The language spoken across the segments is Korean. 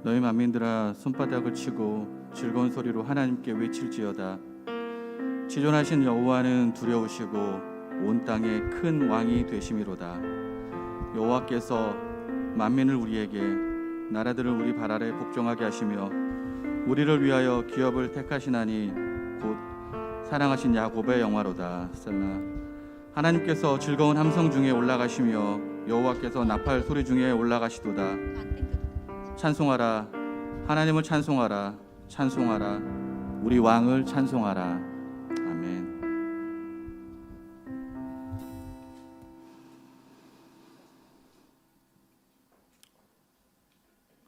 너희 만민들아 손바닥을 치고 즐거운 소리로 하나님께 외칠지어다. 지존하신 여호와는 두려우시고 온 땅에 큰 왕이 되심이로다. 여호와께서 만민을 우리에게 나라들을 우리 발 아래 복종하게 하시며 우리를 위하여 기업을 택하시나니 곧 사랑하신 야곱의 영화로다. 셀라. 하나님께서 즐거운 함성 중에 올라가시며 여호와께서 나팔 소리 중에 올라가시도다. 찬송하라. 하나님을 찬송하라. 찬송하라. 우리 왕을 찬송하라. 아멘.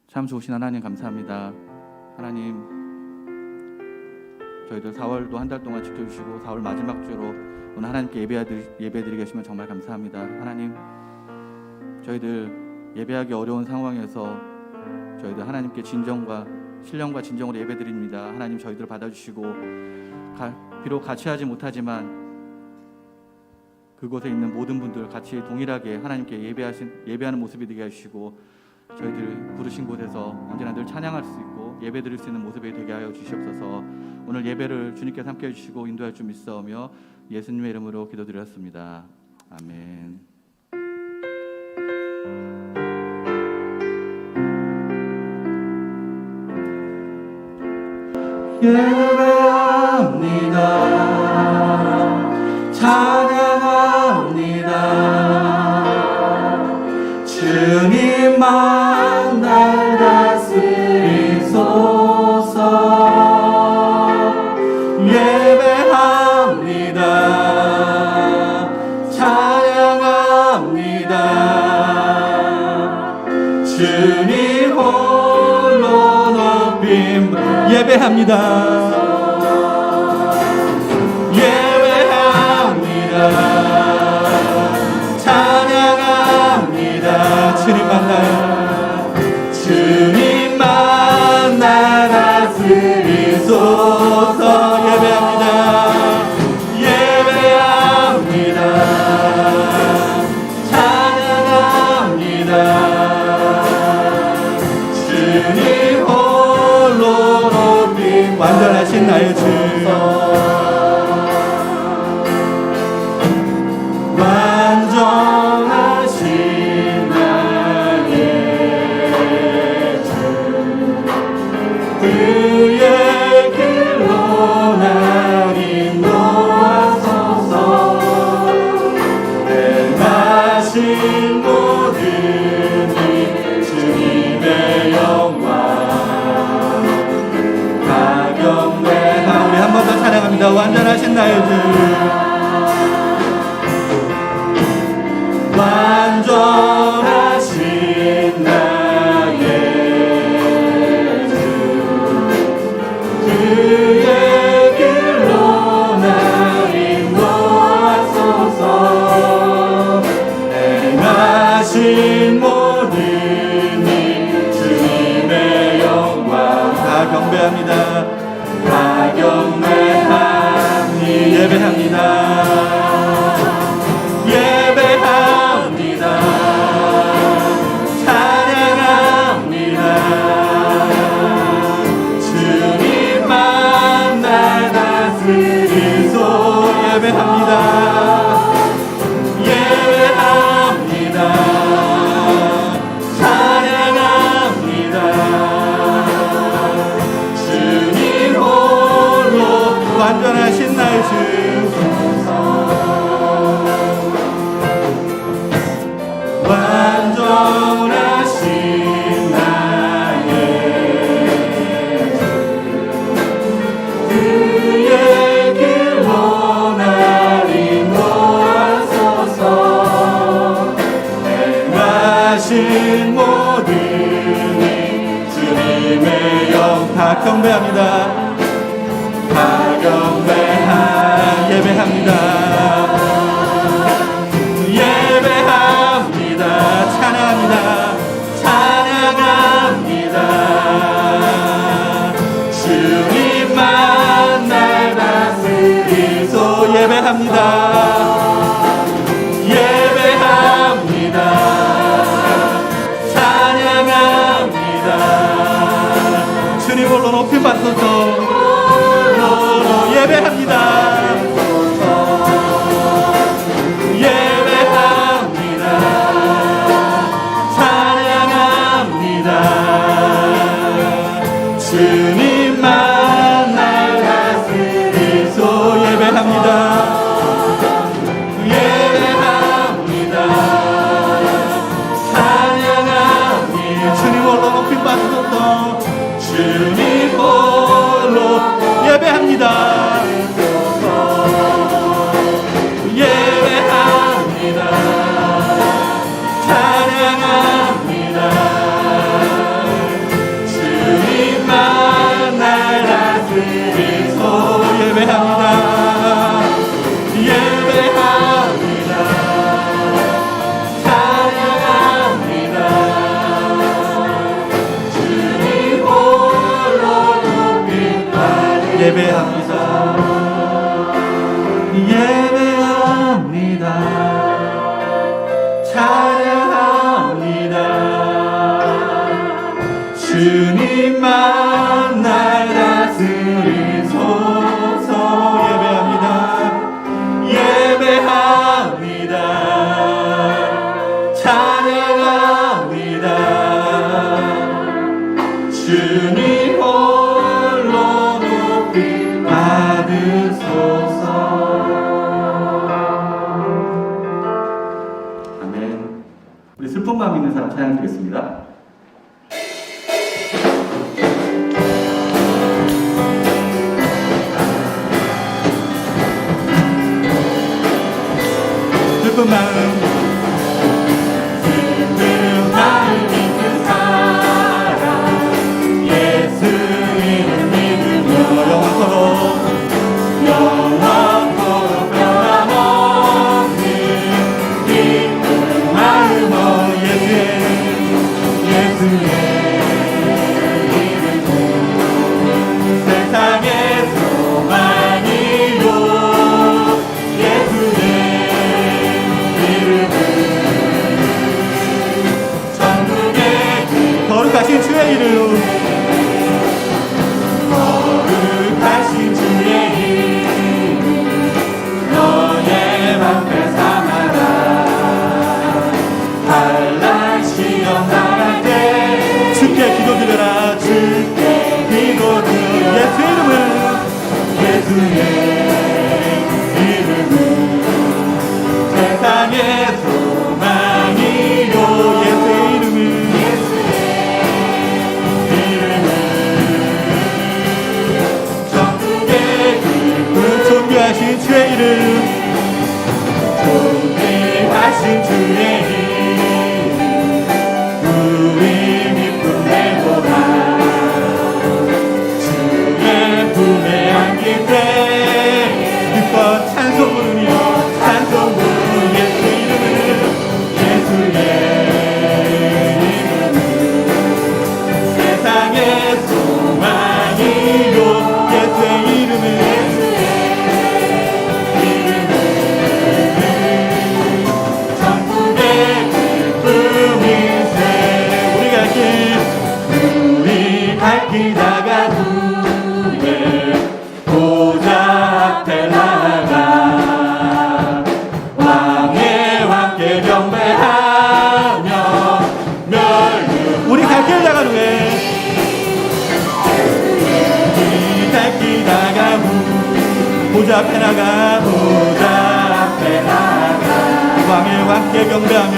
참 좋으신 하나님 감사합니다. 하나님, 저희들 4월도 한 달 동안 지켜주시고 4월 마지막 주로 오늘 하나님께 예배드리게 하시면 정말 감사합니다. 하나님, 저희들 예배하기 어려운 상황에서 저희들 하나님께 진정과 신령과 진정으로 예배드립니다. 하나님, 저희들 받아주시고 비록 같이 하지 못하지만 그곳에 있는 모든 분들 같이 동일하게 하나님께 예배하는 모습이 되게 하시고 저희들 부르신 곳에서 언제나 늘 찬양할 수 있고 예배드릴 수 있는 모습이 되게 하여 주시옵소서. 오늘 예배를 주님께서 함께 해주시고 인도할 줄 믿사오며 예수님의 이름으로 기도드렸습니다. 아멘. 예배합니다. 찬양합니다. 주님만 날 다스리소서. 예배합니다. 찬양합니다. 주님 홀로 높임. 예배합니다. 예배합니다. 찬양합니다. 주님만 날 다스리소서. 예배합니다. 예배합니다. 찬양합니다. 주님 홀로 높임. 완전하신 나의 주, 완전하신 나의 주, 그의 길로 날 인도하소서. 행하신 모든 일 주님의 영광 가경배하. 우리 한 번 더 찬양합니다. 완전하신 나의 주, 완전하신 나의 주, 그의 길로 날 인도하소서. 행하신 모든 일 주님의 영광 다 경배합니다. 다 경배하니. 예배합니다. 예배합니다. 찬양합니다. 주님만 날 다스리소. 예배합니다. 예배합니다. 찬양합니다. 주님 홀로 완전하신 나의 주, 완전하신 나의 주, 그의 길로 날 인도하소서. 행하신 모든 일 주님의 영 다 경배합니다. 다 경배하. 예배합니다. 예배합니다. 찬양합니다. 찬양합니다. 주님만 날 다스리소. 예배합니다. 예배합니다. 찬양합니다. 예배합니다. 예배합니다. 찬양합니다. 주님만 날 다스리소서. 예배합니다. 예배합니다. 찬양합니다. 주님 홀로 높이 받으소서. 아멘. 우리 슬픈 마음 있는 사람 찬양 드리겠습니다. 슬픈 마음 있는 사람 예수 이름 믿으며 영원토록 변함없는 기쁜 마음으로 예수의 이름은 세상의 소망이요. 예수의 거룩하신 주의 이름, 거룩하신 주의 이름, 너의 맘에 삼아라. 환난 시험 당할 때 주께 기도드려라. 주께 기도드려. 예수의 이름은 예수의 이름은 세상의 소망이요. 예수의 이름은 존귀하신 주의 이름, 존귀하신 주의 이름, 우리 기쁨 내보라. 주의 품에 안길 때 기뻐 찬송 부르며 찬송 부르는 예수의 이름은 예수의 이름은 세상의 소망이요. 예수의 이름은 길 나가두에 보좌 앞에 나가 왕의 왕께 경배하며 우리 갈 길 나간 후에 우리 갈 길 나가 보좌 앞에 나가 보좌 앞에 나가 왕의 왕께 경배하며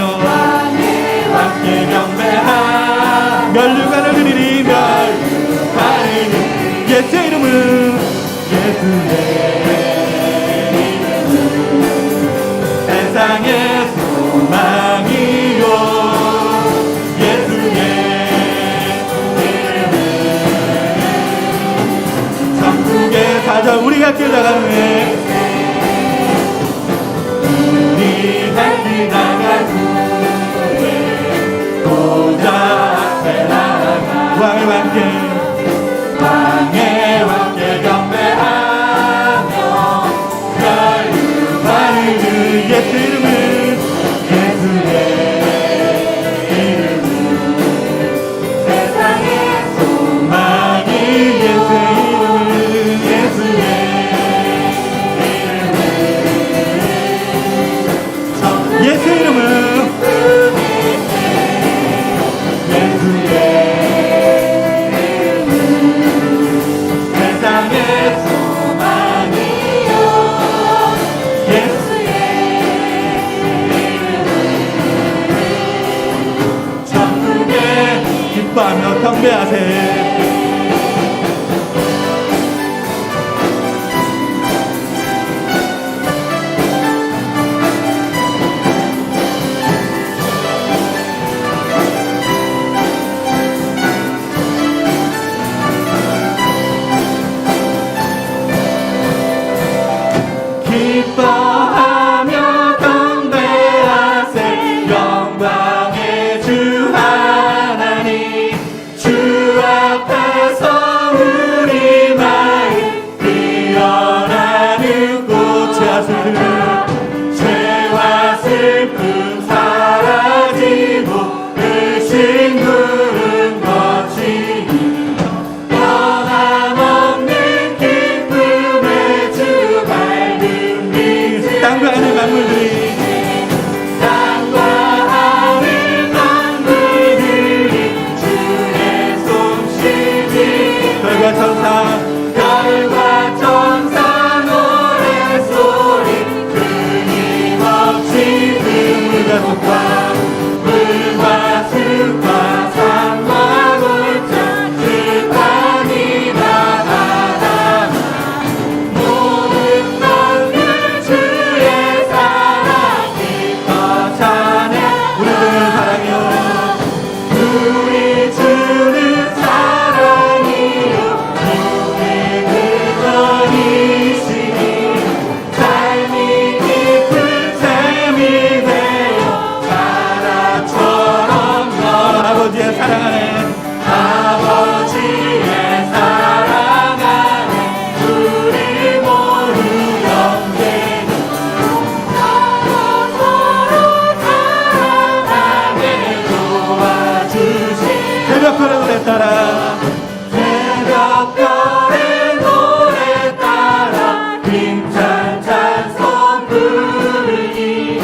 왕께 경배하며 멸류관을 드리리. 예수의 이름은 예수의 이름은 세상의 소망이요. 예수의 이름은 천국의 사자. 우리가 길 나간 후에 우리 갈 길 나간 후에 보좌 앞에 나가 왕의 왕께 경배하며 멸류관을 예수 이름은 예수의 이름은 세상의 소망이. 예수의 이름은 예수의 이름은 예수 이름은 죄와 슬픔 사라지고 의심 구름 거치니 변함없는 기쁨의 주 밝은 빛을 땅과 하늘 만물들이 땅과 하늘 만물들이 주의 솜씨니 별과 천사 별과 천사 노래소리 끊임없이 물과 숲과 물과 숲과 산과 골짜 들판이 다 바다 모든 만물 주의 사랑 기뻐 찬양 우리들은 사랑이요 우리 주는 사랑이요 주의 근원이시니 삶이 깊은 샘이 되어 바다처럼 아버지의 사랑 안에 아버지의 사랑 안에 우리 모두 영생이 서로 사랑하게 도와주시 새벽별의 노래 따라 새벽별의 노래 따라 힘찬 찬송 부르니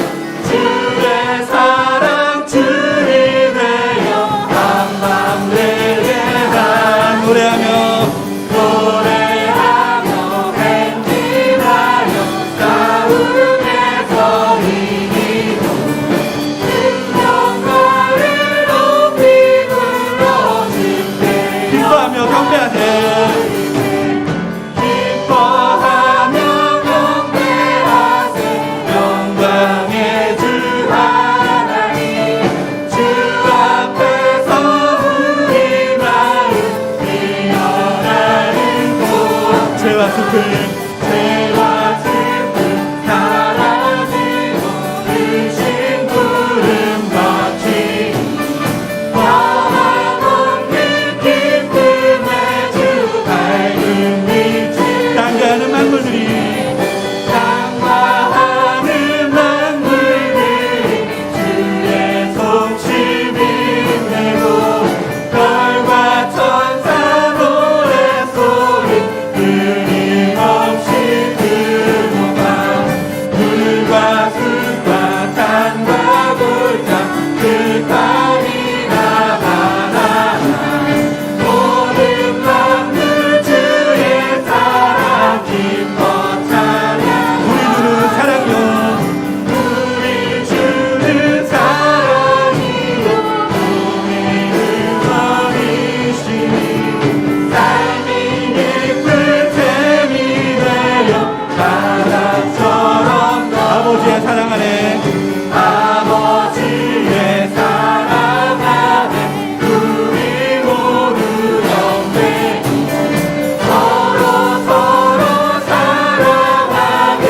주의 사랑 주리 되어 한밤 내게 한 노래하며 노래하며 행진하여 싸움에서 이기고 영광을 높이 불러주세 기뻐하며 경배하세 기뻐하며 경배하세 영광의 주 하나님 주 앞에서 우리 마음 피어나는 곳 죄와 슬픔 죄와 슬픔 사라지고 의심 구름 거치니 변함없는 기쁨의 주 밝은 빛을 땅과 하늘 만물들이 땅과 하늘 만물들이 주의 솜씨 빛내고 별과 천사 노래소리 끊임없이 들어가 물과 숲과 산과 골짜 들판이 다 바다 모든 만물 주의 사랑 기뻐 찬양 우리들은 사랑이요 우리 주는 사랑이요 우리 근원이시니 삶이 깊은 샘이 되어 바다처럼 아버지의 사랑 안에 아버지의 사랑 안에 우리 모두 영생이 서로 사랑하게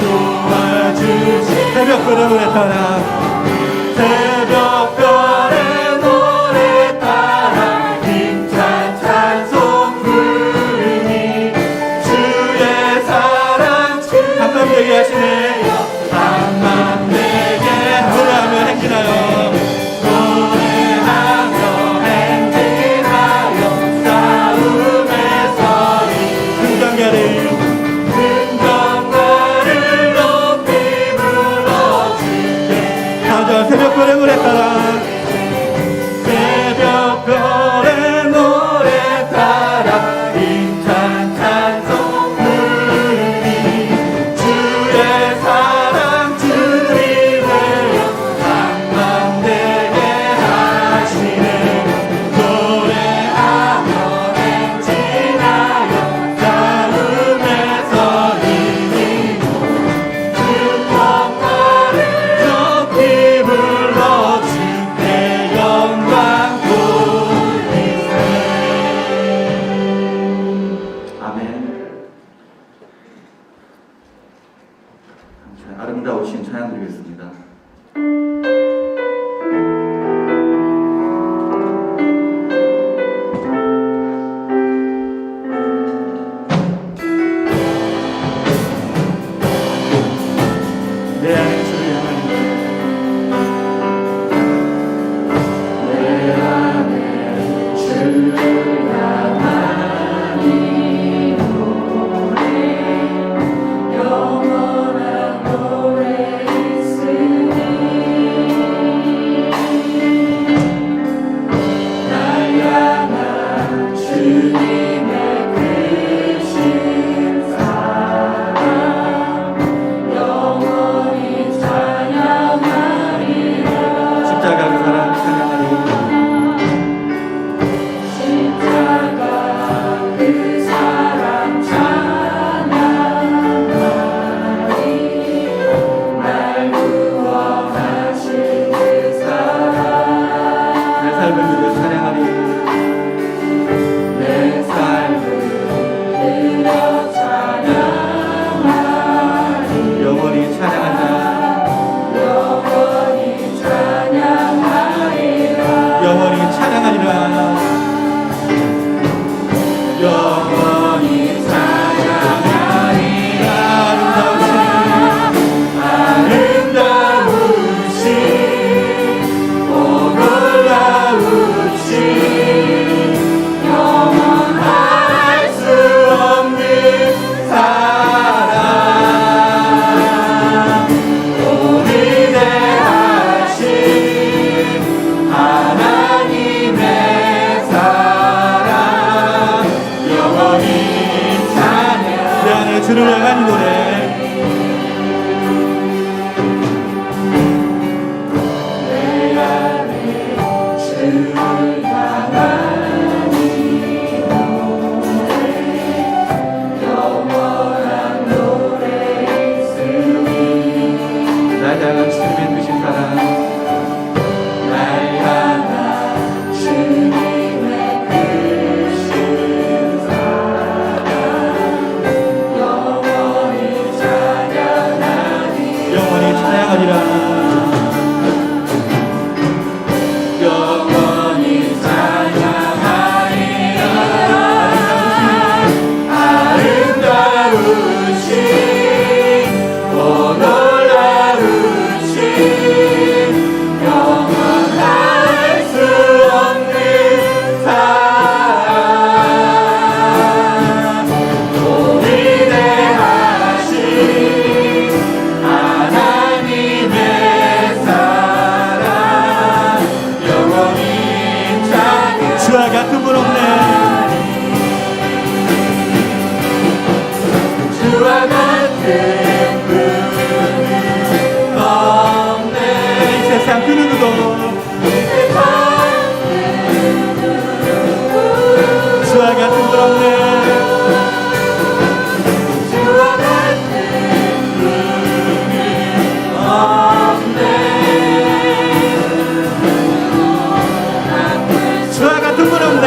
도와주시 새벽별의 노래 따라 새벽별의 노래 따라 힘찬 찬송 부르니 주의 사랑 한밤 되게 하시네 한밤 내게 노래하며 행진하여 노래하며 행진하여 싸움에서 등장가를 긍정가를 높이 불러주게 가자 새벽별의 노래 따라 새벽별의 노래 따라 힘찬 찬송 부르니 주의 사랑 주리 되어 한밤 되게 하시네 노래하며 행진하여 싸움에서 이기고 주평가를 높이 불러주게 영광 돌리세 아멘. 아름다우신 찬양 드리겠습니다. 가장 주님의 크신 사랑 날 향한 주님의 크신 사랑 영원히 찬양하리 영원히 찬양하리라 영원히 찬양하리라 아름다우신 오 놀라우신 영원할 수 없는 사랑 오 위대하신 하나님의 사랑 영원히 찬양 주와 같은 분 없네 주와 같은 분은 없네 이 세상 그 누구도 주와 같은 분 없네 주와 같은 분은 없네 주와 같은 분 없네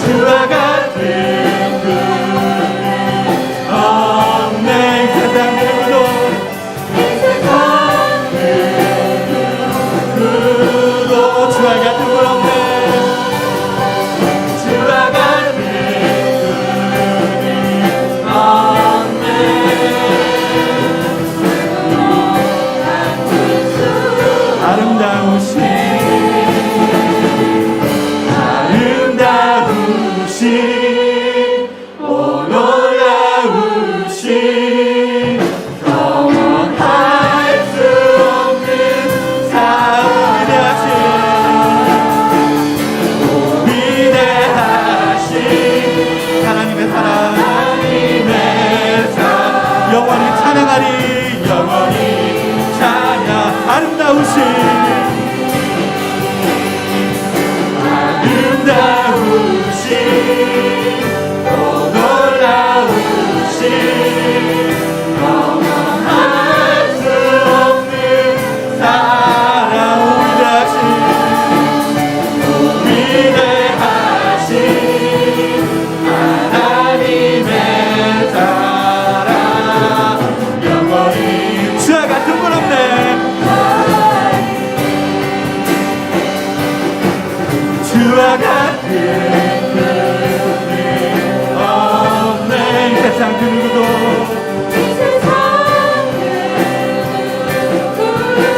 주와 같은 분은 없네 이 세상 그 누구도 이 세상 또 주와 같은 분 없네 주와 같은 분은 없네 아름다우신 아름다우신 오 놀라우신 영원할 수 없는 사랑하신 오 위대하신 하나님의 사랑 하나님의 사랑 영원히 찬양하리 영원히 찬양 아름다우신 아름다우신 오 놀라우신 영원할 수 없는 사랑 위대하신 하나님의 사랑 영원히 주와 같은 분 없네 주와 같은 분은 없네 이 세상 그 누구도 이 세상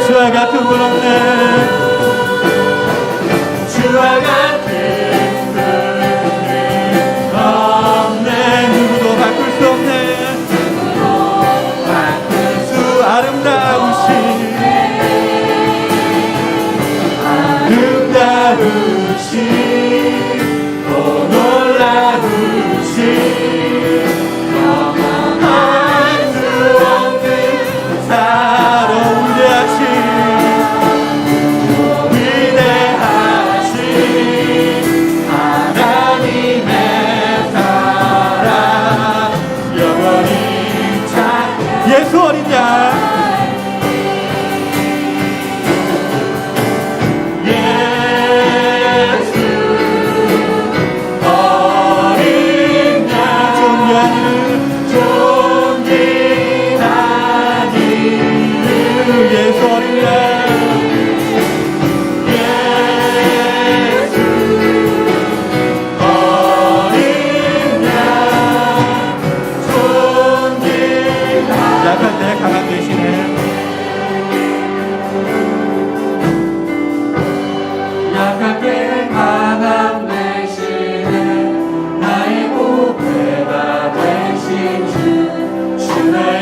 주와 같은 분 없네 주와 같은 분은 없네 누구도 바꿀 수 없네 주 아름다우신 아름다우신 오 놀라우신 영원할 수 없는 사랑 위대하신 위대하신 하나님의 사랑 영원히 찬양 예수 어린 양 예수 어린 양 존귀한 이름 예수 어린 양 예수 어린 양 존귀한 약할 때 강한 대신에 약할 때 강함 대신에 나의 보배가 되신 주 주의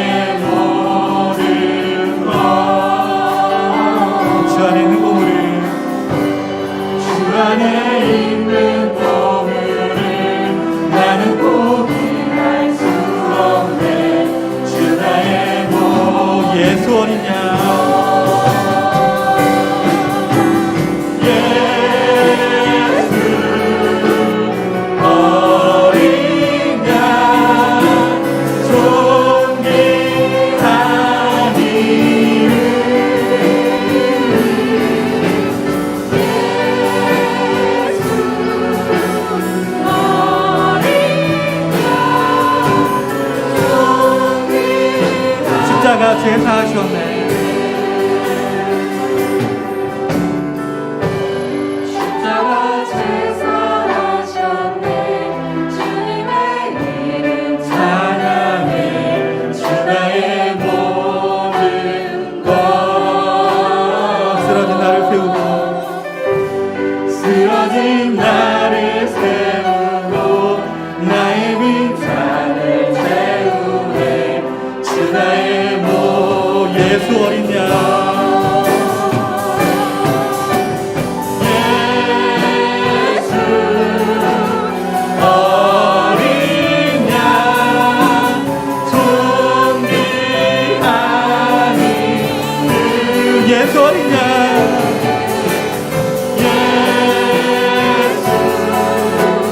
제사하셨네. 십자가 제사하셨네. 주님의 이름 찬양해. 주 나의 모든 것. 쓰러진 나를 세우고 쓰러진 나를 세우고 나의 빈잔을 채우네. 주 나의 예수 어린 양 예수 어린 양 존귀하니 예수 어린 양 예수 어린 양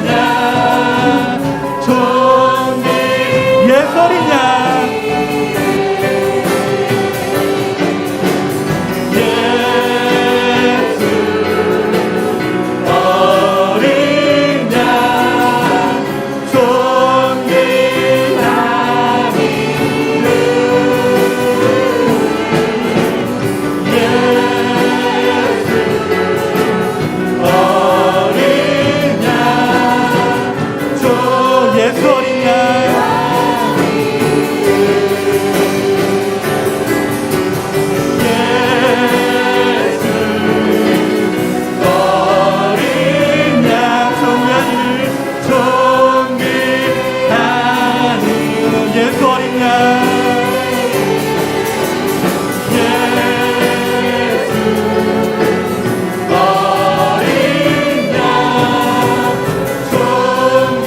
존귀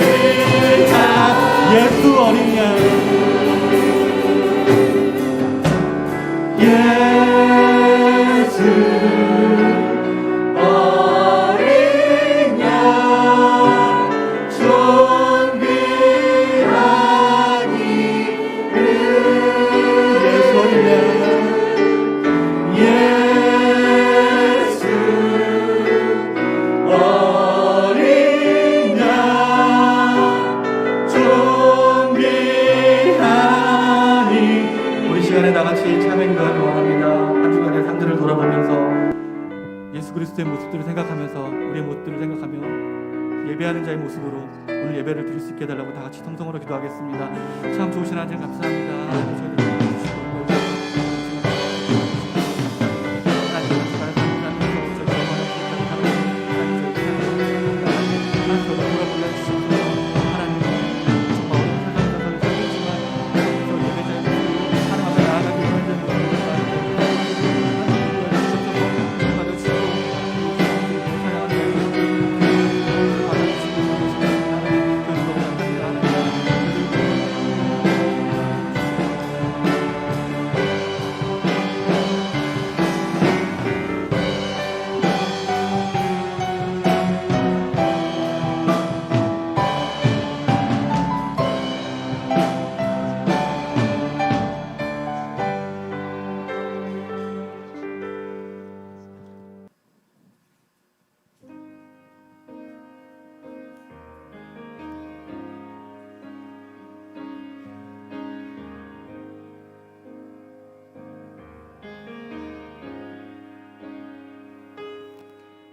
예수 어린 양 예수 그리스도의 모습들을 생각하면서 우리의 모습들을 생각하며 예배하는 자의 모습으로 오늘 예배를 드릴 수 있게 해달라고 다 같이 성성으로 기도하겠습니다. 참 좋으신 하나님 감사합니다. 저희를 도와주시고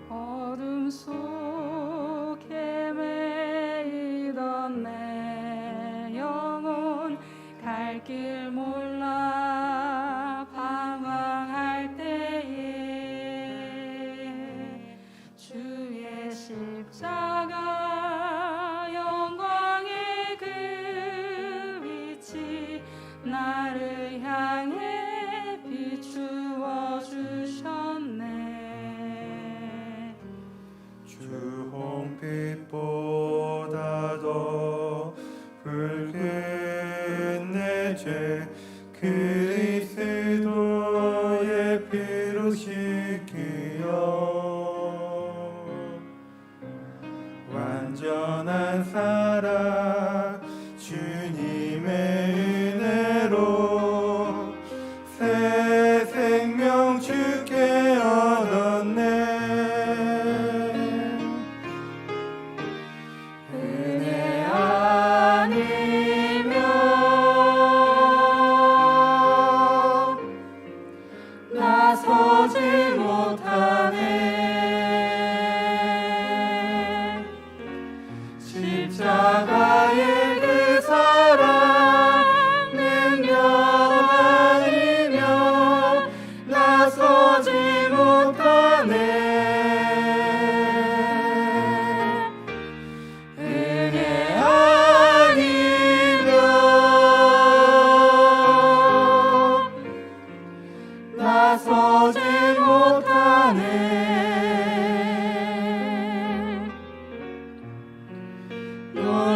어둠 속에 매이던 내 영혼 갈 길 몰라 방황할 때에 주의 십자가 영광의 그 빛이 나를 향해 비추어 주셨네. 주 홍빛보다 더 붉은 내 죄 그리스도의 피로 씻기어 완전한 사랑 주님의 은혜로 새 생명 주께 얻었네. 은혜 아니면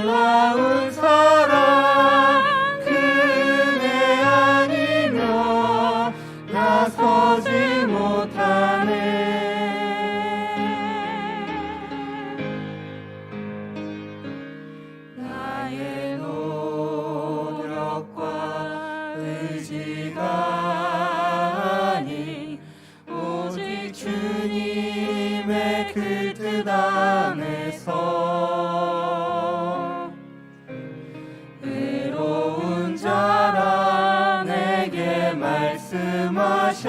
놀라운 사랑 그네 아니면 나서지 못하네. 나의 노력과 의지가 아닌 오직 주님의 그 뜻 안에서 의로운 자라 내게 말씀하셨네.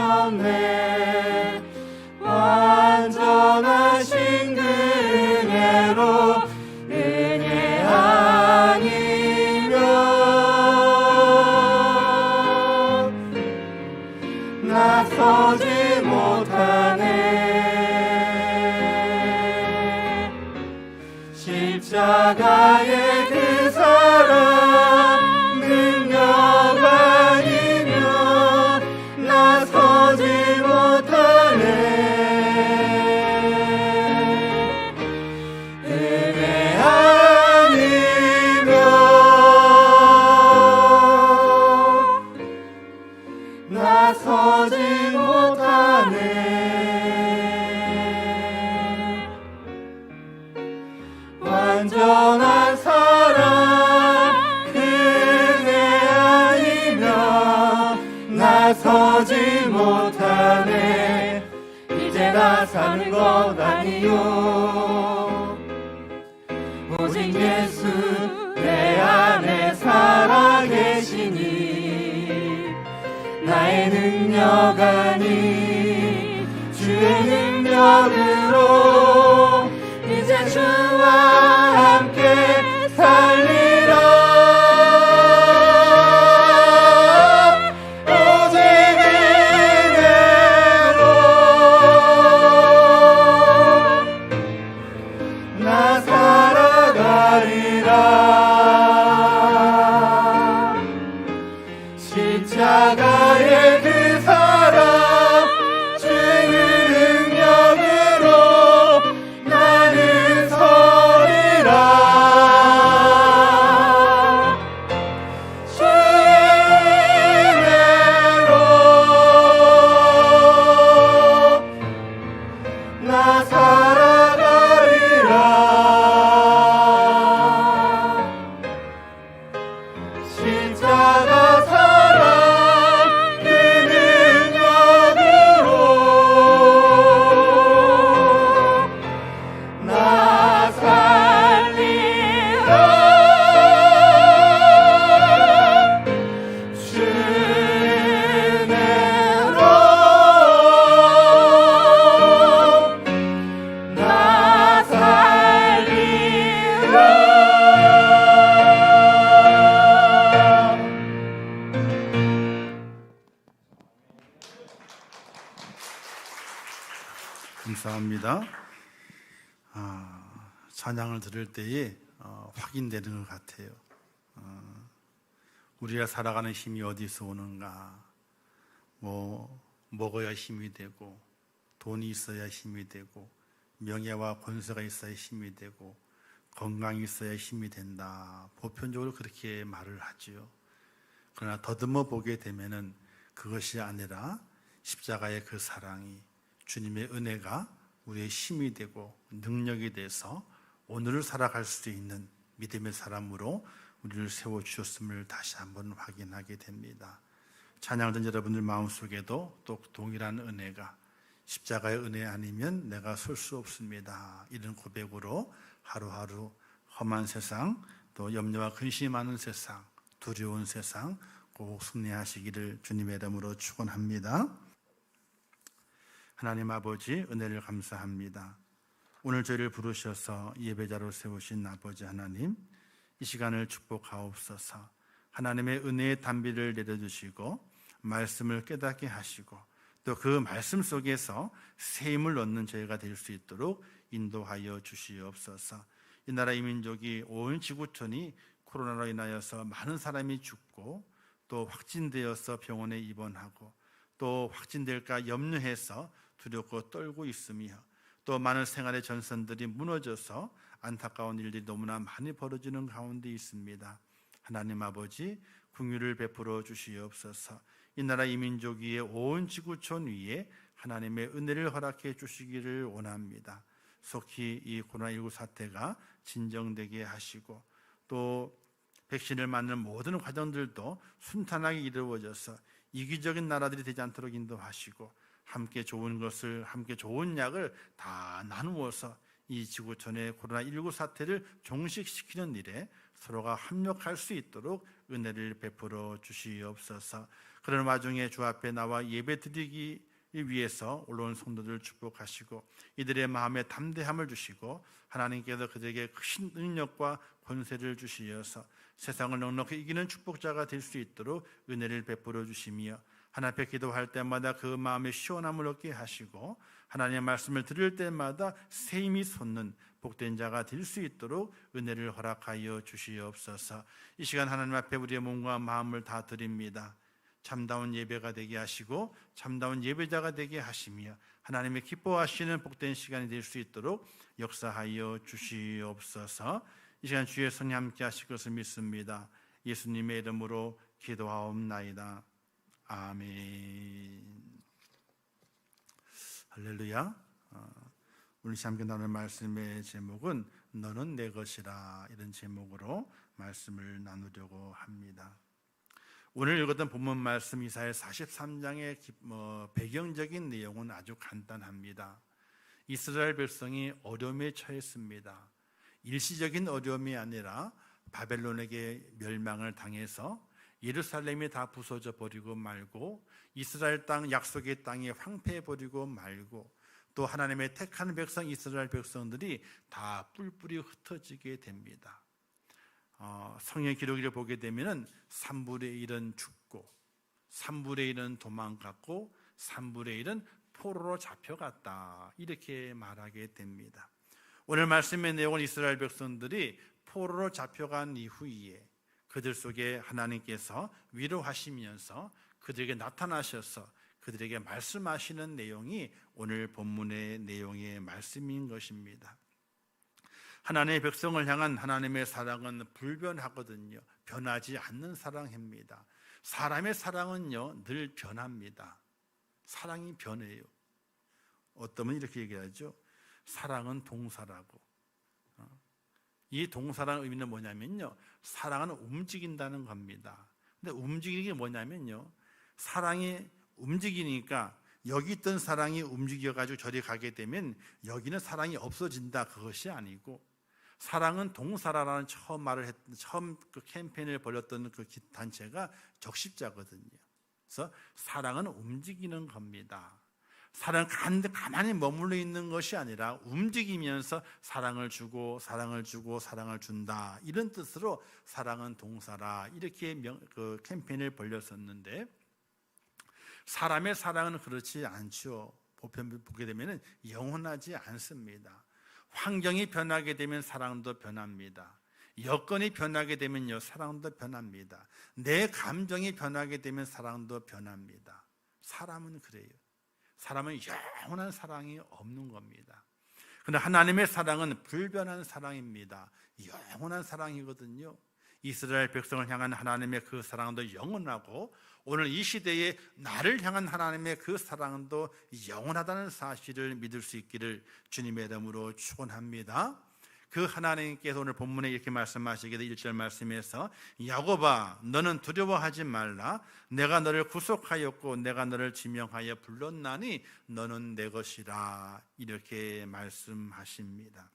완전하신 그 은혜로 은혜 아니면 나서지 못하네. 십자가의 그 사랑 능력 아니면 나서지 못하네. 은혜 아니면 나서지 못하네. 완전한 사랑 그네 아니면 나서지 못하네. 이제 나 사는 것 아니요 오직 예수 내 안에 살아계시니 나의 능력 아닌 주의 능력으로 이제 주와 함께 살리라. 오직 은혜로 나 살아가리라. 십자가의 그 사랑 주의 능력으로 나는 서리라. 주의 은혜로 나 살아가리라. 십자가 사랑 그 능력으로 나 살리라. 주 은혜로 나 살리라. 감사합니다. 찬양을 들을 때에 확인되는 것 같아요. 우리가 살아가는 힘이 어디서 오는가? 먹어야 힘이 되고, 돈이 있어야 힘이 되고, 명예와 권세가 있어야 힘이 되고, 건강이 있어야 힘이 된다. 보편적으로 그렇게 말을 하지요. 그러나 더듬어 보게 되면은 그것이 아니라 십자가의 그 사랑이, 주님의 은혜가 우리의 힘이 되고 능력이 돼서 오늘을 살아갈 수 있는 믿음의 사람으로 우리를 세워주셨음을 다시 한번 확인하게 됩니다. 찬양을 듣는 여러분들 마음속에도 또 동일한 은혜가, 십자가의 은혜 아니면 내가 설 수 없습니다, 이런 고백으로 하루하루 험한 세상, 또 염려와 근심이 많은 세상, 두려운 세상 꼭 승리하시기를 주님의 이름으로 축원합니다. 하나님 아버지, 은혜를 감사합니다. 오늘 저희를 부르셔서 예배자로 세우신 아버지 하나님, 이 시간을 축복하옵소서. 하나님의 은혜의 단비를 내려주시고 말씀을 깨닫게 하시고 또 그 말씀 속에서 새 힘을 얻는 저희가 될 수 있도록 인도하여 주시옵소서. 이 나라 이 민족이 온 지구촌이 코로나로 인하여서 많은 사람이 죽고 또 확진되어서 병원에 입원하고 또 확진될까 염려해서 두렵고 떨고 있으며 또 많은 생활의 전선들이 무너져서 안타까운 일들이 너무나 많이 벌어지는 가운데 있습니다. 하나님 아버지, 긍휼을 베풀어 주시옵소서. 이 나라 이 민족 위에 온 지구촌 위에 하나님의 은혜를 허락해 주시기를 원합니다. 속히 이 코로나19 사태가 진정되게 하시고 또 백신을 맞는 모든 과정들도 순탄하게 이루어져서 이기적인 나라들이 되지 않도록 인도하시고 함께 좋은 것을, 함께 좋은 약을 다 나누어서 이 지구촌의 코로나19 사태를 종식시키는 일에 서로가 협력할 수 있도록 은혜를 베풀어 주시옵소서. 그런 와중에 주 앞에 나와 예배드리기 위해서 올라온 성도들을 축복하시고 이들의 마음에 담대함을 주시고 하나님께서 그들에게 큰 능력과 권세를 주시어서 세상을 넉넉히 이기는 축복자가 될 수 있도록 은혜를 베풀어 주시며 하나님 앞에 기도할 때마다 그 마음에 시원함을 얻게 하시고 하나님의 말씀을 들을 때마다 새 힘이 솟는 복된 자가 될 수 있도록 은혜를 허락하여 주시옵소서. 이 시간 하나님 앞에 우리의 몸과 마음을 다 드립니다. 참다운 예배가 되게 하시고 참다운 예배자가 되게 하시며 하나님의 기뻐하시는 복된 시간이 될 수 있도록 역사하여 주시옵소서. 이 시간 주의 성령 함께 하실 것을 믿습니다. 예수님의 이름으로 기도하옵나이다. 아멘. 할렐루야. 오늘 함께 나눌 말씀의 제목은 너는 내 것이라, 이런 제목으로 말씀을 나누려고 합니다. 오늘 읽었던 본문 말씀 이사야 43장의 배경적인 내용은 아주 간단합니다. 이스라엘 백성이 어려움에 처했습니다. 일시적인 어려움이 아니라 바벨론에게 멸망을 당해서 예루살렘이 다 부서져 버리고 말고 이스라엘 땅, 약속의 땅이 황폐해 버리고 말고 또 하나님의 택한 백성 이스라엘 백성들이 다 뿔뿔이 흩어지게 됩니다. 성경 기록을 보게 되면 3분의 1은 죽고 3분의 1은 도망갔고 3분의 1은 포로로 잡혀갔다, 이렇게 말하게 됩니다. 오늘 말씀의 내용은 이스라엘 백성들이 포로로 잡혀간 이후에 그들 속에 하나님께서 위로하시면서 그들에게 나타나셔서 그들에게 말씀하시는 내용이 오늘 본문의 내용의 말씀인 것입니다. 하나님의 백성을 향한 하나님의 사랑은 불변하거든요. 변하지 않는 사랑입니다. 사람의 사랑은요 늘 변합니다. 사랑이 변해요. 어떤 분이 이렇게 얘기하죠. 사랑은 동사라고. 이 동사라는 의미는 뭐냐면요, 사랑은 움직인다는 겁니다. 근데 움직이는 게 뭐냐면요, 사랑이 움직이니까 여기 있던 사랑이 움직여가지고 저리 가게 되면 여기는 사랑이 없어진다, 그것이 아니고 사랑은 동사라는 처음 그 캠페인을 벌였던 그 단체가 적십자거든요. 그래서 사랑은 움직이는 겁니다. 사랑은 가만히 머물러 있는 것이 아니라 움직이면서 사랑을 주고 사랑을 주고 사랑을 준다, 이런 뜻으로 사랑은 동사라, 이렇게 그 캠페인을 벌렸었는데 사람의 사랑은 그렇지 않죠. 보편 보게 되면 영원하지 않습니다. 환경이 변하게 되면 사랑도 변합니다. 여건이 변하게 되면요 사랑도 변합니다. 내 감정이 변하게 되면 사랑도 변합니다. 사람은 그래요. 사람은 영원한 사랑이 없는 겁니다. 그런데 하나님의 사랑은 불변한 사랑입니다. 영원한 사랑이거든요. 이스라엘 백성을 향한 하나님의 그 사랑도 영원하고 오늘 이 시대에 나를 향한 하나님의 그 사랑도 영원하다는 사실을 믿을 수 있기를 주님의 이름으로 축원합니다. 그 하나님께서 오늘 본문에 이렇게 말씀하시게 돼 1절 말씀에서 야곱아 너는 두려워하지 말라, 내가 너를 구속하였고 내가 너를 지명하여 불렀나니 너는 내 것이라, 이렇게 말씀하십니다.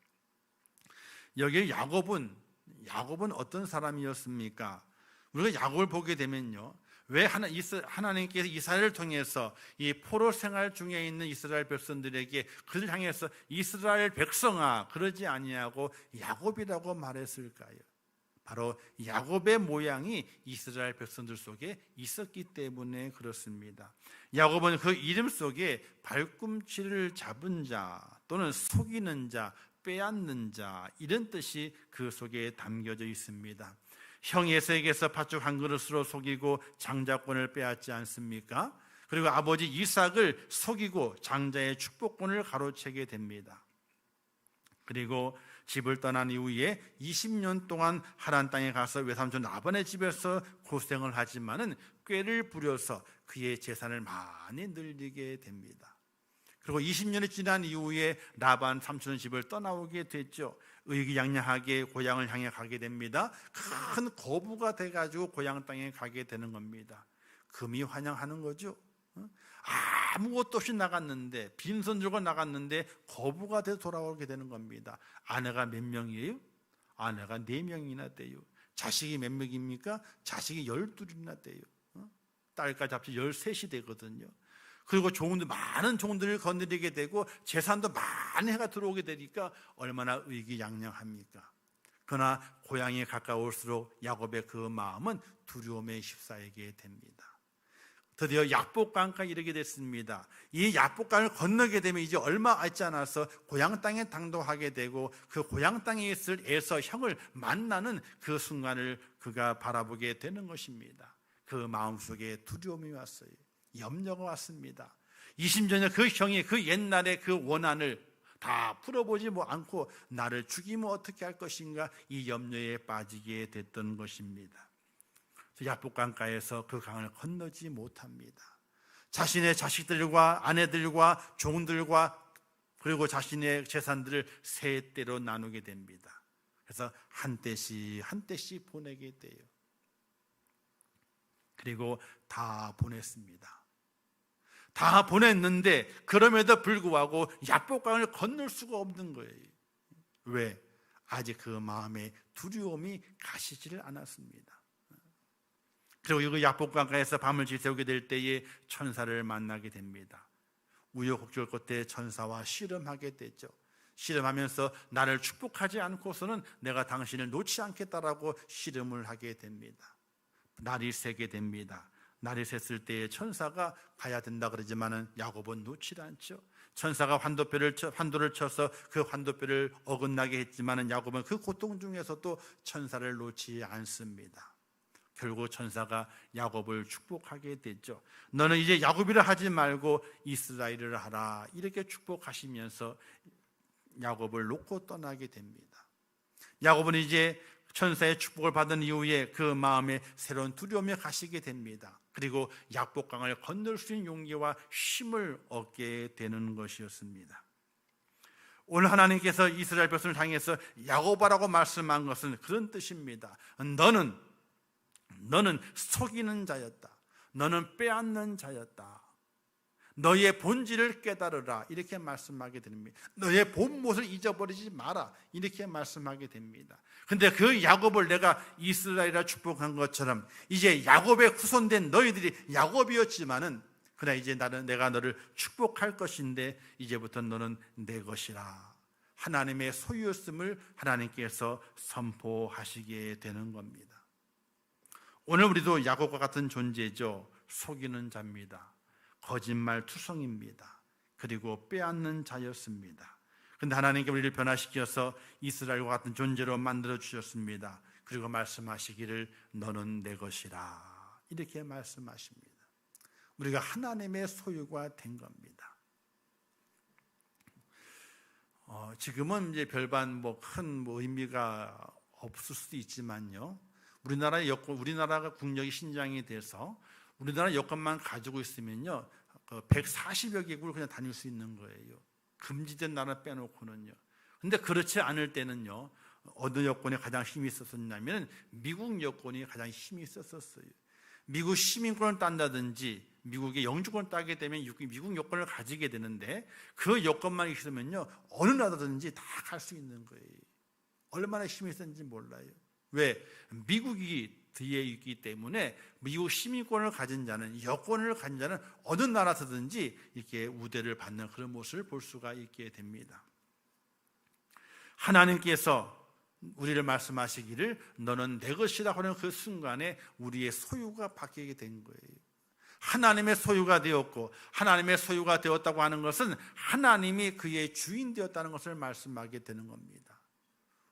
여기 야곱은 어떤 사람이었습니까? 우리가 야곱을 보게 되면요, 왜 하나님께서 이스라엘을 통해서 이 포로 생활 중에 있는 이스라엘 백성들에게 그를 향해서 이스라엘 백성아 그러지 아니하고 야곱이라고 말했을까요? 바로 야곱의 모양이 이스라엘 백성들 속에 있었기 때문에 그렇습니다. 야곱은 그 이름 속에 발꿈치를 잡은 자 또는 속이는 자, 빼앗는 자, 이런 뜻이 그 속에 담겨져 있습니다. 형 에서에게서 팥죽 한 그릇으로 속이고 장자권을 빼앗지 않습니까? 그리고 아버지 이삭을 속이고 장자의 축복권을 가로채게 됩니다. 그리고 집을 떠난 이후에 20년 동안 하란 땅에 가서 외삼촌 라반의 집에서 고생을 하지만은 꾀를 부려서 그의 재산을 많이 늘리게 됩니다. 그리고 20년이 지난 이후에 라반 삼촌의 집을 떠나오게 됐죠. 의기양양하게 고향을 향해 가게 됩니다. 큰 거부가 돼가지고 고향 땅에 가게 되는 겁니다. 금이 환영하는 거죠. 아무것도 없이 나갔는데, 빈손 들고 나갔는데 거부가 돼서 돌아오게 되는 겁니다. 아내가 몇 명이에요? 아내가 4명이나 돼요. 자식이 몇 명입니까? 자식이 12이나 돼요. 딸까지 합쳐 13이 되거든요. 그리고 많은 종들을 거느리게 되고 재산도 많이 해가 들어오게 되니까 얼마나 의기양양합니까? 그러나 고향에 가까울수록 야곱의 그 마음은 두려움에 휩싸이게 됩니다. 드디어 야복강까지 이르게 됐습니다. 이 야복강을 건너게 되면 이제 얼마 있지 않아서 고향 땅에 당도하게 되고 그 고향 땅에 있을 에서 형을 만나는 그 순간을 그가 바라보게 되는 것입니다. 그 마음속에 두려움이 왔어요. 염려가 왔습니다. 20년 전에 그 형이 그 옛날의 그 원한을 다 풀어보지 않고 나를 죽이면 어떻게 할 것인가, 이 염려에 빠지게 됐던 것입니다. 야복강가에서 그 강을 건너지 못합니다. 자신의 자식들과 아내들과 종들과 그리고 자신의 재산들을 세 대로 나누게 됩니다. 그래서 한 대씩 보내게 돼요. 그리고 다 보냈습니다. 다 보냈는데 그럼에도 불구하고 야복강을 건널 수가 없는 거예요. 왜? 아직 그 마음에 두려움이 가시지를 않았습니다. 그리고 이 야복강가에서 밤을 지새우게 될 때에 천사를 만나게 됩니다. 우여곡절 끝에 천사와 씨름하게 됐죠. 씨름하면서 나를 축복하지 않고서는 내가 당신을 놓지 않겠다라고 씨름을 하게 됩니다. 날이 새게 됩니다. 날이 샜을 때에 천사가 가야 된다 그러지만은 야곱은 놓지 않죠. 천사가 환도를 쳐서 그 환도뼈를 어긋나게 했지만은 야곱은 그 고통 중에서도 천사를 놓지 않습니다. 결국 천사가 야곱을 축복하게 됐죠. 너는 이제 야곱이라 하지 말고 이스라엘을 하라, 이렇게 축복하시면서 야곱을 놓고 떠나게 됩니다. 야곱은 이제 천사의 축복을 받은 이후에 그 마음에 새로운 두려움이 가시게 됩니다. 그리고 야복강을 건널 수 있는 용기와 힘을 얻게 되는 것이었습니다. 오늘 하나님께서 이스라엘 백성을 향해서 야곱아라고 말씀한 것은 그런 뜻입니다. 너는 속이는 자였다. 너는 빼앗는 자였다. 너의 본질을 깨달으라, 이렇게 말씀하게 됩니다. 너의 본못을 잊어버리지 마라, 이렇게 말씀하게 됩니다. 근데 그 야곱을 내가 이스라엘이라 축복한 것처럼 이제 야곱의 후손된 너희들이 야곱이었지만은 그러나 이제 내가 너를 축복할 것인데 이제부터 너는 내 것이라, 하나님의 소유였음을 하나님께서 선포하시게 되는 겁니다. 오늘 우리도 야곱과 같은 존재죠. 속이는 자입니다. 거짓말 투성입니다. 그리고 빼앗는 자였습니다. 그런데 하나님께 우리를 변화시켜서 이스라엘과 같은 존재로 만들어 주셨습니다. 그리고 말씀하시기를 너는 내 것이라, 이렇게 말씀하십니다. 우리가 하나님의 소유가 된 겁니다. 지금은 이제 별반 큰 의미가 없을 수도 있지만요. 우리나라가 국력이 신장이 돼서 우리나라 여권만 가지고 있으면요, 140여 개국을 그냥 다닐 수 있는 거예요. 금지된 나라 빼놓고는요. 근데 그렇지 않을 때는요, 어느 여권이 가장 힘이 있었냐면 미국 여권이 가장 힘이 있었어요. 미국 시민권을 딴다든지 미국의 영주권을 따게 되면 미국 여권을 가지게 되는데 그 여권만 있으면요, 어느 나라든지 다 갈 수 있는 거예요. 얼마나 힘이 있었는지 몰라요. 왜? 미국이 뒤에 있기 때문에 미국 시민권을 가진 자는, 여권을 가진 자는 어느 나라서든지 이렇게 우대를 받는 그런 모습을 볼 수가 있게 됩니다. 하나님께서 우리를 말씀하시기를 너는 내 것이라고 하는 그 순간에 우리의 소유가 바뀌게 된 거예요. 하나님의 소유가 되었고, 하나님의 소유가 되었다고 하는 것은 하나님이 그의 주인 되었다는 것을 말씀하게 되는 겁니다.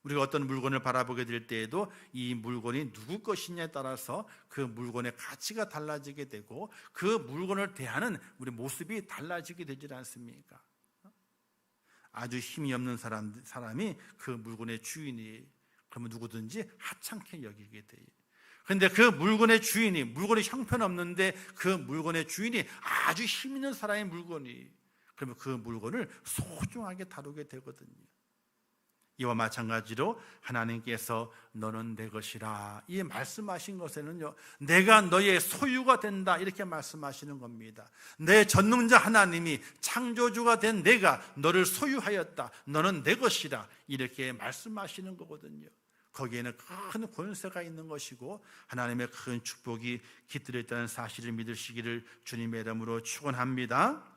우리가 어떤 물건을 바라보게 될 때에도 이 물건이 누구 것이냐에 따라서 그 물건의 가치가 달라지게 되고 그 물건을 대하는 우리 모습이 달라지게 되지 않습니까? 아주 힘이 없는 사람이 그 물건의 주인이, 그러면 누구든지 하찮게 여기게 돼요. 그런데 그 물건의 주인이, 물건이 형편없는데 그 물건의 주인이 아주 힘 있는 사람의 물건이, 그러면 그 물건을 소중하게 다루게 되거든요. 이와 마찬가지로 하나님께서 너는 내 것이라 이 말씀하신 것에는요, 내가 너의 소유가 된다 이렇게 말씀하시는 겁니다. 내 전능자 하나님이, 창조주가 된 내가 너를 소유하였다, 너는 내 것이라 이렇게 말씀하시는 거거든요. 거기에는 큰 권세가 있는 것이고 하나님의 큰 축복이 깃들어 있다는 사실을 믿으시기를 주님의 이름으로 축원합니다.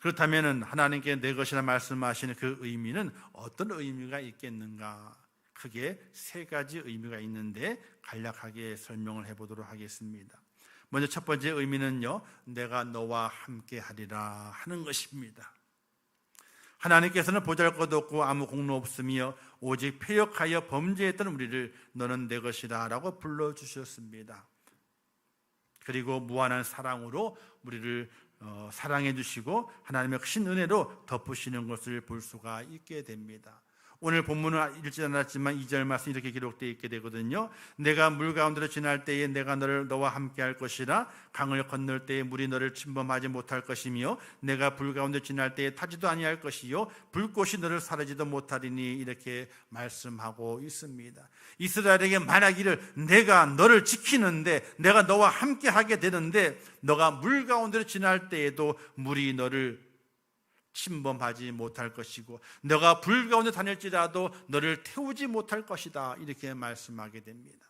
그렇다면 하나님께 내 것이라 말씀하시는 그 의미는 어떤 의미가 있겠는가? 크게 세 가지 의미가 있는데 간략하게 설명을 해보도록 하겠습니다. 먼저 첫 번째 의미는요, 내가 너와 함께 하리라 하는 것입니다. 하나님께서는 보잘것없고 아무 공로 없으며 오직 패역하여 범죄했던 우리를 너는 내 것이라 라고 불러주셨습니다. 그리고 무한한 사랑으로 우리를 사랑해 주시고 하나님의 크신 은혜로 덮으시는 것을 볼 수가 있게 됩니다. 오늘 본문은 읽지 않았지만 2절 말씀 이렇게 기록되어 있게 되거든요. 내가 물 가운데로 지날 때에 내가 너와 함께 할 것이라. 강을 건널 때에 물이 너를 침범하지 못할 것이며 내가 불 가운데 지날 때에 타지도 아니할 것이요 불꽃이 너를 사르지도 못하리니 이렇게 말씀하고 있습니다. 이스라엘에게 말하기를 내가 너를 지키는데, 내가 너와 함께 하게 되는데 너가 물 가운데로 지날 때에도 물이 너를 침범하지 못할 것이고 너가 불 가운데 다닐지라도 너를 태우지 못할 것이다 이렇게 말씀하게 됩니다.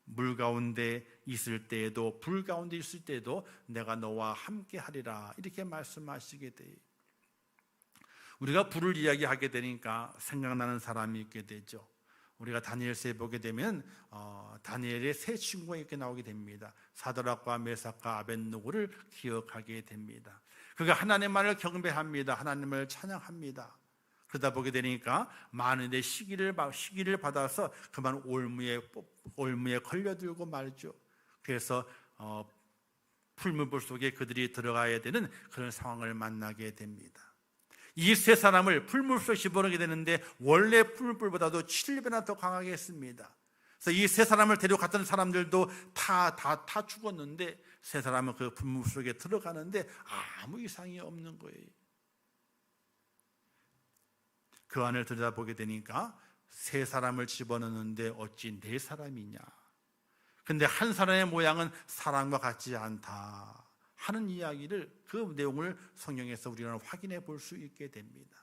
물 가운데 있을 때에도 불 가운데 있을 때에도 내가 너와 함께 하리라 이렇게 말씀하시게 돼요. 우리가 불을 이야기하게 되니까 생각나는 사람이 있게 되죠. 우리가 다니엘서에 보게 되면 다니엘의 세 친구가 이렇게 나오게 됩니다. 사드락과 메삭과 아벳느고를 기억하게 됩니다. 그가 하나님만을 경배합니다. 하나님을 찬양합니다. 그러다 보게 되니까 많은의 시기를 받아서 그만 올무에 걸려들고 말죠. 그래서 풀무불 속에 그들이 들어가야 되는 그런 상황을 만나게 됩니다. 이 세 사람을 풀물 속에 집어넣게 되는데 원래 풀물보다도 7배나 더 강하게 했습니다. 그래서 이 세 사람을 데려갔던 사람들도 다 죽었는데 세 사람은 그 풀물 속에 들어가는데 아무 이상이 없는 거예요. 그 안을 들여다보게 되니까 세 사람을 집어넣는데 어찌 네 사람이냐. 근데 한 사람의 모양은 사람과 같지 않다 하는 이야기를, 그 내용을 성경에서 우리는 확인해 볼 수 있게 됩니다.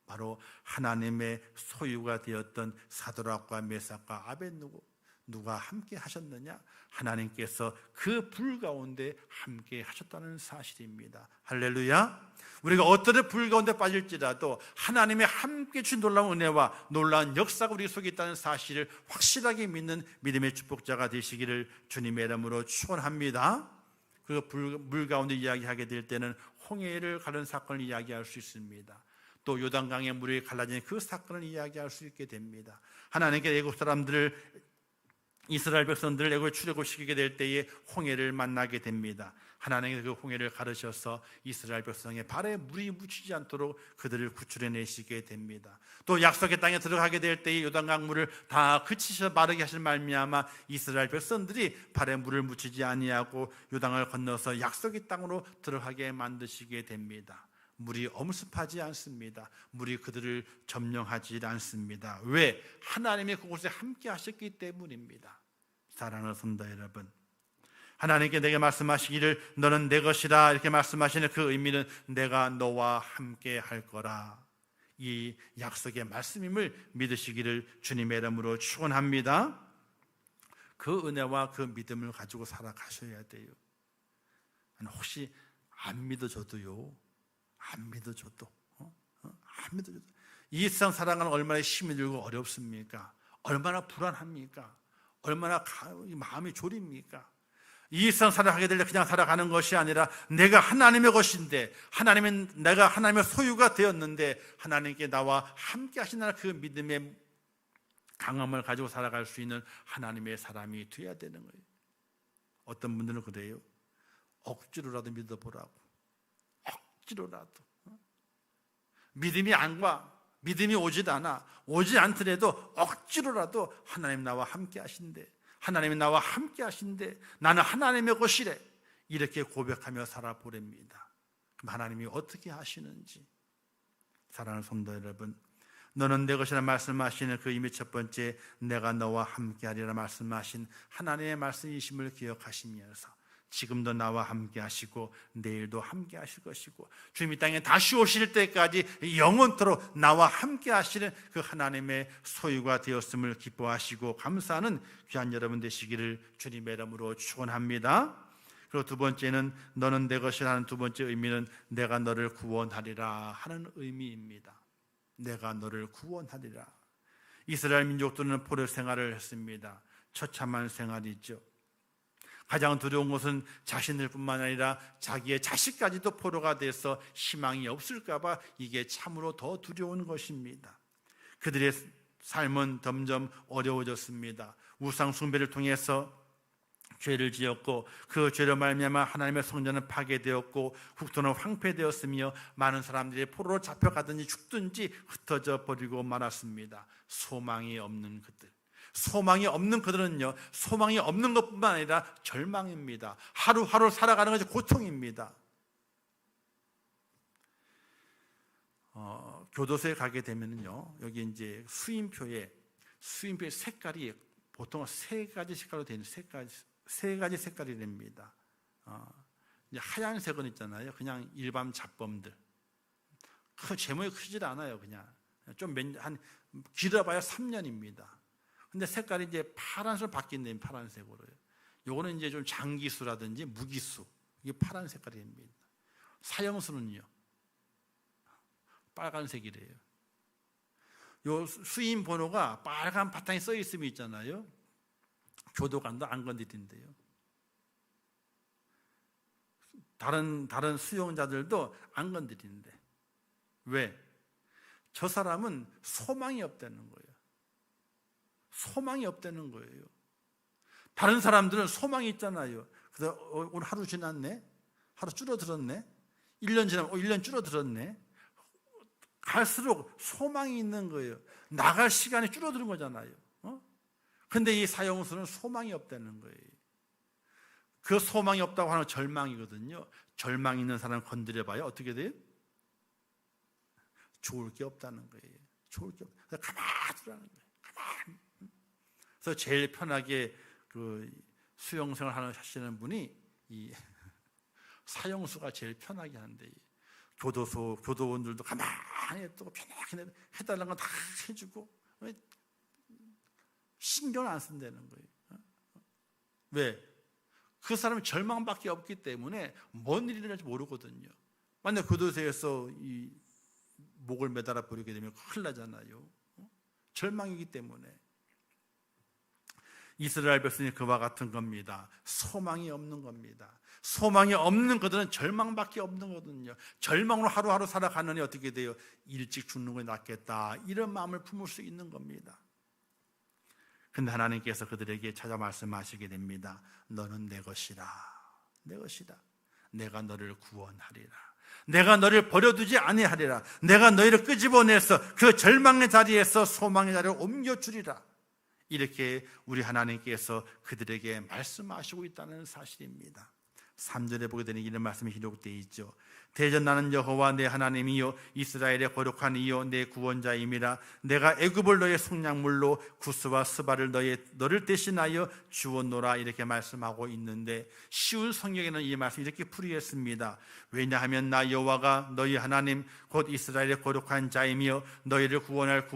바로 하나님의 소유가 되었던 사드락과 메삭과 아벳느고, 누가 함께 하셨느냐? 하나님께서 그 불 가운데 함께 하셨다는 사실입니다. 할렐루야. 우리가 어떤 불 가운데 빠질지라도 하나님의 함께 주신 놀라운 은혜와 놀라운 역사가 우리 속에 있다는 사실을 확실하게 믿는 믿음의 축복자가 되시기를 주님의 이름으로 축원합니다. 그 물 가운데 이야기하게 될 때는 홍해를 가른 사건을 이야기할 수 있습니다. 또 요단강의 물이 갈라진 그 사건을 이야기할 수 있게 됩니다. 하나님께 애굽 사람들을, 이스라엘 백성들을 애굽에 출애굽시키게 될 때에 홍해를 만나게 됩니다. 하나님께서 그 홍해를 가르셔서 이스라엘 백성의 발에 물이 묻히지 않도록 그들을 구출해내시게 됩니다. 또 약속의 땅에 들어가게 될 때에 요단강 물을 다 그치셔 마르게 하실 말미암아 이스라엘 백성들이 발에 물을 묻히지 아니하고 요단을 건너서 약속의 땅으로 들어가게 만드시게 됩니다. 물이 엄습하지 않습니다. 물이 그들을 점령하지 않습니다. 왜? 하나님이 그곳에 함께 하셨기 때문입니다. 사랑하는 성도 여러분, 하나님께 내게 말씀하시기를 너는 내 것이라 이렇게 말씀하시는 그 의미는 내가 너와 함께 할 거라, 이 약속의 말씀임을 믿으시기를 주님의 이름으로 축원합니다. 그 은혜와 그 믿음을 가지고 살아가셔야 돼요. 혹시 안 믿어줘도요, 안 믿어줘도 이 세상 살아가는 얼마나 힘이 들고 어렵습니까? 얼마나 불안합니까? 얼마나 마음이 졸입니까? 이 세상 살아가게 될 때 그냥 살아가는 것이 아니라 내가 하나님의 것인데, 내가 하나님의 소유가 되었는데 하나님께 나와 함께 하시는 그 믿음의 강함을 가지고 살아갈 수 있는 하나님의 사람이 되어야 되는 거예요. 어떤 분들은 그래요. 억지로라도 믿어보라고. 억지로라도. 믿음이 안 와. 믿음이 오지도 않아. 오지 않더라도 억지로라도 하나님 나와 함께 하신대. 하나님이 나와 함께 하신대. 나는 하나님의 것이래. 이렇게 고백하며 살아보렵니다. 그럼 하나님이 어떻게 하시는지. 사랑하는 성도 여러분, 너는 내 것이라 말씀하시는 그 이미 첫 번째 내가 너와 함께 하리라 말씀하신 하나님의 말씀이심을 기억하시면서 지금도 나와 함께 하시고 내일도 함께 하실 것이고 주님 이 땅에 다시 오실 때까지 영원토록 나와 함께 하시는 그 하나님의 소유가 되었음을 기뻐하시고 감사하는 귀한 여러분 되시기를 주님의 이름으로 축원합니다. 그리고 두 번째는 너는 내 것이라는 두 번째 의미는 내가 너를 구원하리라 하는 의미입니다. 내가 너를 구원하리라. 이스라엘 민족들은 포로 생활을 했습니다. 처참한 생활이죠. 가장 두려운 것은 자신들 뿐만 아니라 자기의 자식까지도 포로가 돼서 희망이 없을까 봐 이게 참으로 더 두려운 것입니다. 그들의 삶은 점점 어려워졌습니다. 우상 숭배를 통해서 죄를 지었고 그 죄로 말미암아 하나님의 성전은 파괴되었고 국토는 황폐되었으며 많은 사람들이 포로로 잡혀가든지 죽든지 흩어져 버리고 말았습니다. 소망이 없는 그들. 소망이 없는 그들은요, 소망이 없는 것뿐만 아니라 절망입니다. 하루하루 살아가는 것이 고통입니다. 교도소에 가게 되면요, 여기 이제 수임표에 색깔이 보통 세 가지 색깔로 되는 세 가지 색깔이 됩니다. 이제 하얀색은 있잖아요. 그냥 일반 잡범들. 그 제목이 크질 않아요. 그냥 좀 길어봐야 3년입니다. 근데 색깔이 이제 파란색으로 바뀐다면 파란색으로요. 요거는 이제 좀 장기수라든지 무기수. 이게 파란 색깔이 됩니다. 사형수는요, 빨간색이래요. 요 수임 번호가 빨간 바탕에 써 있으면 있잖아요. 교도관도 안 건드린대요. 다른 수용자들도 안 건드리는데. 왜? 저 사람은 소망이 없다는 거예요. 소망이 없다는 거예요. 다른 사람들은 소망이 있잖아요. 그래서 오늘 하루 지났네? 하루 줄어들었네? 1년 지나면 1년 줄어들었네? 갈수록 소망이 있는 거예요. 나갈 시간이 줄어드는 거잖아요. 근데 이 사형수는 소망이 없다는 거예요. 그 소망이 없다고 하는 절망이거든요. 절망 있는 사람 건드려봐요. 어떻게 돼요? 좋을 게 없다는 거예요. 좋을 게 없다. 그래서 가만히 두라는 거예요. 가만히. 그래서 제일 편하게 그 수용생활 하시는 분이 이 사형수가 제일 편하게 하는데, 교도원들도 가만히 또 편하게 해달라는 건 다 해주고 신경을 안 쓴다는 거예요. 왜? 그 사람은 절망밖에 없기 때문에 뭔 일이 일어날지 모르거든요. 만약 교도소에서 이 목을 매달아 버리게 되면 큰일 나잖아요. 절망이기 때문에. 이스라엘 백성이 그와 같은 겁니다. 소망이 없는 겁니다. 소망이 없는 그들은 절망밖에 없는 거거든요. 절망으로 하루하루 살아가느니 어떻게 돼요? 일찍 죽는 게 낫겠다, 이런 마음을 품을 수 있는 겁니다. 근데 하나님께서 그들에게 찾아 말씀하시게 됩니다. 너는 내 것이라. 내 것이다. 내가 너를 구원하리라. 내가 너를 버려두지 아니하리라. 내가 너희를 끄집어내서 그 절망의 자리에서 소망의 자리로 옮겨주리라. 이렇게 우리 하나님께서 그들에게 말씀하시고 있다는 사실입니다. 3절에 보게 되는 이런 말씀이 기록되어 있죠. 대전 나는 여호와 내 하나님이요 이스라엘의 거룩한 이요 내 구원자임이라. 내가 애굽을 너의 속량물로 구스와 스바를 너를 대신하여 주었노라. 이렇게 말씀하고 있는데, 쉬운 성경에는 이 말씀 이렇게 풀이했습니다. 왜냐하면 나 여호와가 너희 하나님 곧 이스라엘의 거룩한 자이며 너희를 구원할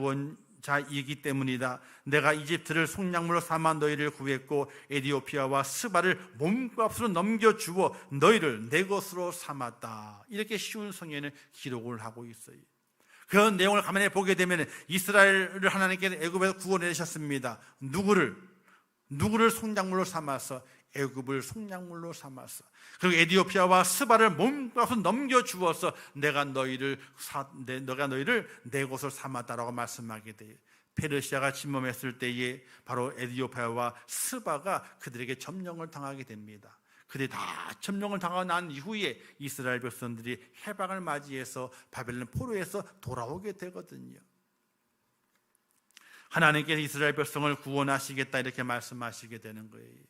자이기 때문이다. 내가 이집트를 속량물로 삼아 너희를 구했고 에디오피아와 스바를 몸값으로 넘겨주어 너희를 내 것으로 삼았다. 이렇게 쉬운 성경에는 기록을 하고 있어요. 그 내용을 가만히 보게 되면 이스라엘을 하나님께서 애굽에서 구원해내셨습니다. 누구를 속량물로 삼아서? 애굽을 속량물로 삼아서. 그리고 에디오피아와 스바를 몸값으로 넘겨주어서 내가 너희를 내 것으로 삼았다라고 말씀하게 돼요. 페르시아가 침범했을 때에 바로 에디오피아와 스바가 그들에게 점령을 당하게 됩니다. 그들이 다 점령을 당하고 난 이후에 이스라엘 백성들이 해방을 맞이해서 바벨론 포로에서 돌아오게 되거든요. 하나님께서 이스라엘 백성을 구원하시겠다 이렇게 말씀하시게 되는 거예요.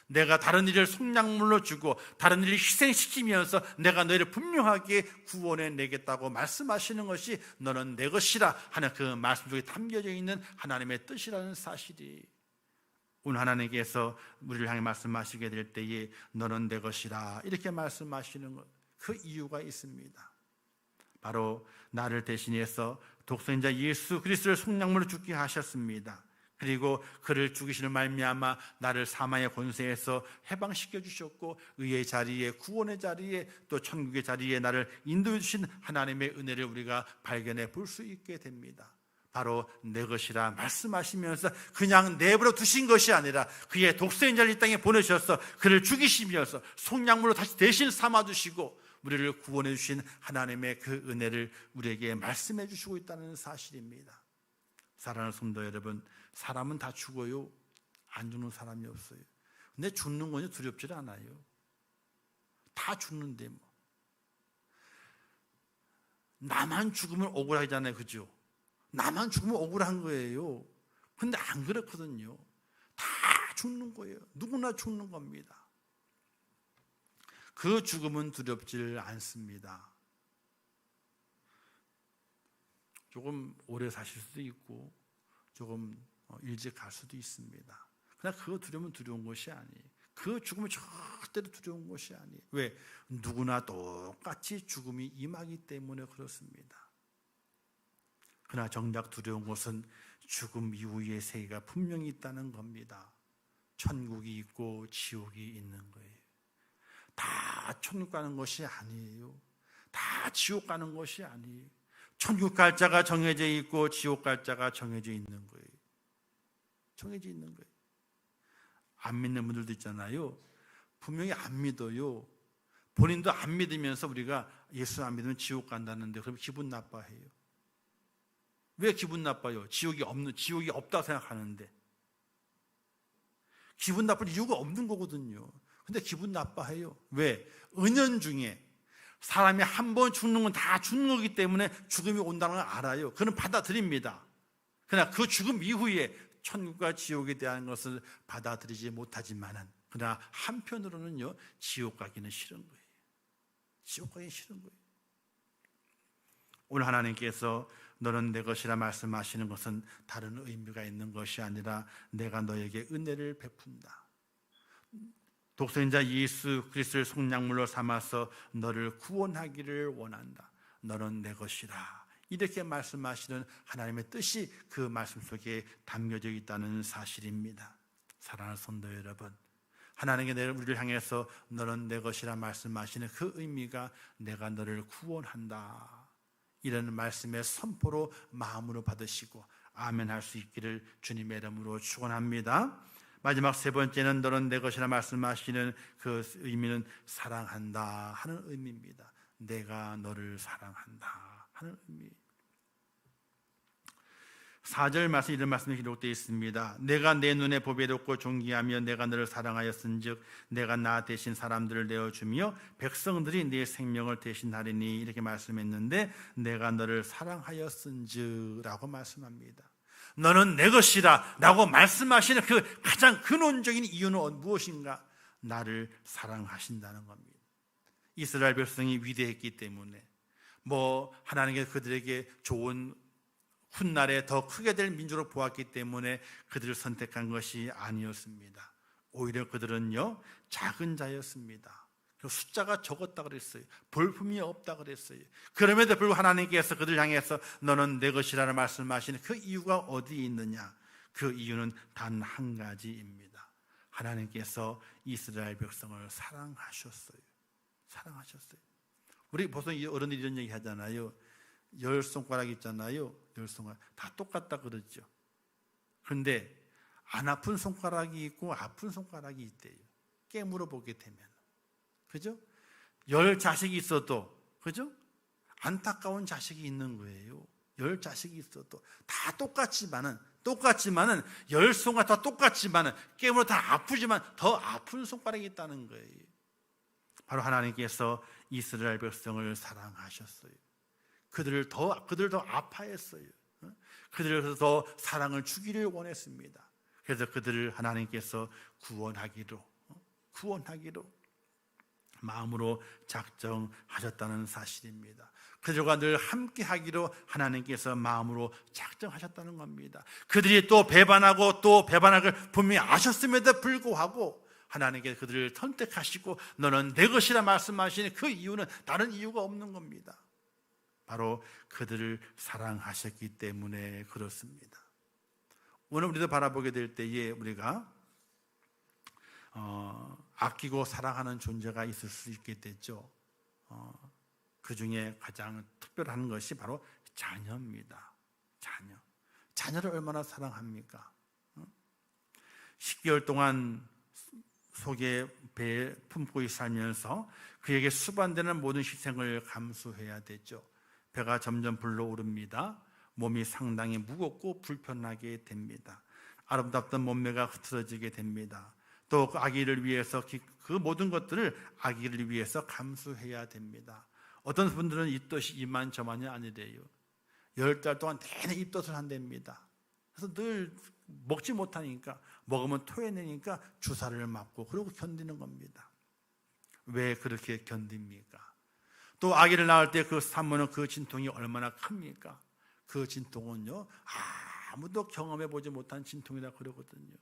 내가 다른 일을 속량물로 주고 다른 일을 희생시키면서 내가 너희를 분명하게 구원해 내겠다고 말씀하시는 것이 너는 내 것이라 하는 그 말씀 속에 담겨져 있는 하나님의 뜻이라는 사실이, 오늘 하나님께서 우리를 향해 말씀하시게 될 때에 너는 내 것이라 이렇게 말씀하시는 것, 그 이유가 있습니다. 바로 나를 대신해서 독생자 예수 그리스도를 속량물로 죽게 하셨습니다. 그리고 그를 죽이시는 말미암아 나를 사망의 권세에서 해방시켜 주셨고 의의 자리에, 구원의 자리에, 또 천국의 자리에 나를 인도해 주신 하나님의 은혜를 우리가 발견해 볼 수 있게 됩니다. 바로 내 것이라 말씀하시면서 그냥 내버려 두신 것이 아니라 그의 독생자를 이 땅에 보내셔서 그를 죽이시면서 속량물로 다시 대신 삼아두시고 우리를 구원해 주신 하나님의 그 은혜를 우리에게 말씀해 주시고 있다는 사실입니다. 사랑하는 성도 여러분, 사람은 다 죽어요. 안 죽는 사람이 없어요. 근데 죽는 건 두렵지 않아요. 다 죽는데 뭐. 나만 죽으면 억울하잖아요, 그죠? 나만 죽으면 억울한 거예요. 근데 안 그렇거든요. 다 죽는 거예요. 누구나 죽는 겁니다. 그 죽음은 두렵질 않습니다. 조금 오래 사실 수도 있고 조금 일찍 갈 수도 있습니다. 그러나 그거 두려우면 두려운 것이 아니에요. 그 죽음이 절대로 두려운 것이 아니에요. 왜? 누구나 똑같이 죽음이 임하기 때문에 그렇습니다. 그러나 정작 두려운 것은 죽음 이후의 세계가 분명히 있다는 겁니다. 천국이 있고 지옥이 있는 거예요. 다 천국 가는 것이 아니에요. 다 지옥 가는 것이 아니에요. 천국 갈 자가 정해져 있고 지옥 갈 자가 정해져 있는 거예요. 정해져 있는 거예요. 안 믿는 분들도 있잖아요. 분명히 안 믿어요. 본인도 안 믿으면서 우리가 예수 안 믿으면 지옥 간다는데 그럼 기분 나빠해요. 왜 기분 나빠요? 지옥이 없다 생각하는데. 기분 나쁠 이유가 없는 거거든요. 근데 기분 나빠해요. 왜? 은연중에 사람이 한 번 죽는 건 다 죽는 거기 때문에 죽음이 온다는 걸 알아요. 그는 받아들입니다. 그러나 그 죽음 이후에 천국과 지옥에 대한 것을 받아들이지 못하지만은, 그러나 한편으로는요, 지옥 가기는 싫은 거예요. 지옥 가기 싫은 거예요. 오늘 하나님께서 너는 내 것이라 말씀하시는 것은 다른 의미가 있는 것이 아니라 내가 너에게 은혜를 베푼다. 독생자 예수 그리스도를 속량물로 삼아서 너를 구원하기를 원한다. 너는 내 것이라. 이렇게 말씀하시는 하나님의 뜻이 그 말씀 속에 담겨져 있다는 사실입니다. 사랑하는 성도 여러분, 하나님께 우리를 향해서 너는 내 것이라 말씀하시는 그 의미가 내가 너를 구원한다, 이런 말씀의 선포로 마음으로 받으시고 아멘 할 수 있기를 주님의 이름으로 축원합니다. 마지막 세 번째는 너는 내 것이라 말씀하시는 그 의미는 사랑한다 하는 의미입니다. 내가 너를 사랑한다 하는 의미. 4절 말씀, 이런 말씀이 기록되어 있습니다. 내가 내 눈에 보배롭고 존귀하며 내가 너를 사랑하였은즉 내가 나 대신 사람들을 내어주며 백성들이 네 생명을 대신하리니, 이렇게 말씀했는데 내가 너를 사랑하였은즉 라고 말씀합니다. 너는 내 것이라 라고 말씀하시는 그 가장 근원적인 이유는 무엇인가? 나를 사랑하신다는 겁니다. 이스라엘 백성이 위대했기 때문에, 하나님께서 그들에게 좋은 훗날에 더 크게 될 민족으로 보았기 때문에 그들을 선택한 것이 아니었습니다. 오히려 그들은요, 작은 자였습니다. 숫자가 적었다 그랬어요. 볼품이 없다 그랬어요. 그럼에도 불구하고 하나님께서 그들 향해서 너는 내 것이라는 말씀하시는 그 이유가 어디에 있느냐? 그 이유는 단 한 가지입니다. 하나님께서 이스라엘 백성을 사랑하셨어요. 사랑하셨어요. 우리 보통 어른들이 이런 얘기 하잖아요. 10손가락 있잖아요. 10손가락 다 똑같다 그러죠. 그런데 안 아픈 손가락이 있고 아픈 손가락이 있대요. 깨물어 보게 되면, 그죠? 10 자식이 있어도, 그죠? 안타까운 자식이 있는 거예요. 10 자식이 있어도 다 똑같지만은 10손가락 다 똑같지만은 깨물어 다 아프지만 더 아픈 손가락이 있다는 거예요. 바로 하나님께서 이스라엘 백성을 사랑하셨어요. 그들을 더 아파했어요. 그들에서 더 사랑을 주기를 원했습니다. 그래서 그들을 하나님께서 구원하기로 마음으로 작정하셨다는 사실입니다. 그들과 늘 함께하기로 하나님께서 마음으로 작정하셨다는 겁니다. 그들이 또 배반하고 또 배반할 걸 분명히 아셨음에도 불구하고 하나님께서 그들을 선택하시고 너는 내 것이라 말씀하시니 그 이유는 다른 이유가 없는 겁니다. 바로 그들을 사랑하셨기 때문에 그렇습니다. 오늘 우리도 바라보게 될 때에 우리가 아끼고 사랑하는 존재가 있을 수 있겠죠. 그 중에 가장 특별한 것이 바로 자녀입니다. 자녀를 얼마나 사랑합니까? 10개월 동안 속에 배에 품고 살면서 그에게 수반되는 모든 희생을 감수해야 되죠. 배가 점점 불러오릅니다. 몸이 상당히 무겁고 불편하게 됩니다. 아름답던 몸매가 흐트러지게 됩니다. 또 그 아기를 위해서 그 모든 것들을 아기를 위해서 감수해야 됩니다. 어떤 분들은 입덧이 이만저만이 아니래요. 10달 동안 내내 입덧을 한답니다. 그래서 늘 먹지 못하니까 먹으면 토해내니까 주사를 맞고 그러고 견디는 겁니다. 왜 그렇게 견딥니까? 또 아기를 낳을 때 그 산모는 그 진통이 얼마나 큽니까? 그 진통은요 아무도 경험해 보지 못한 진통이라 그러거든요.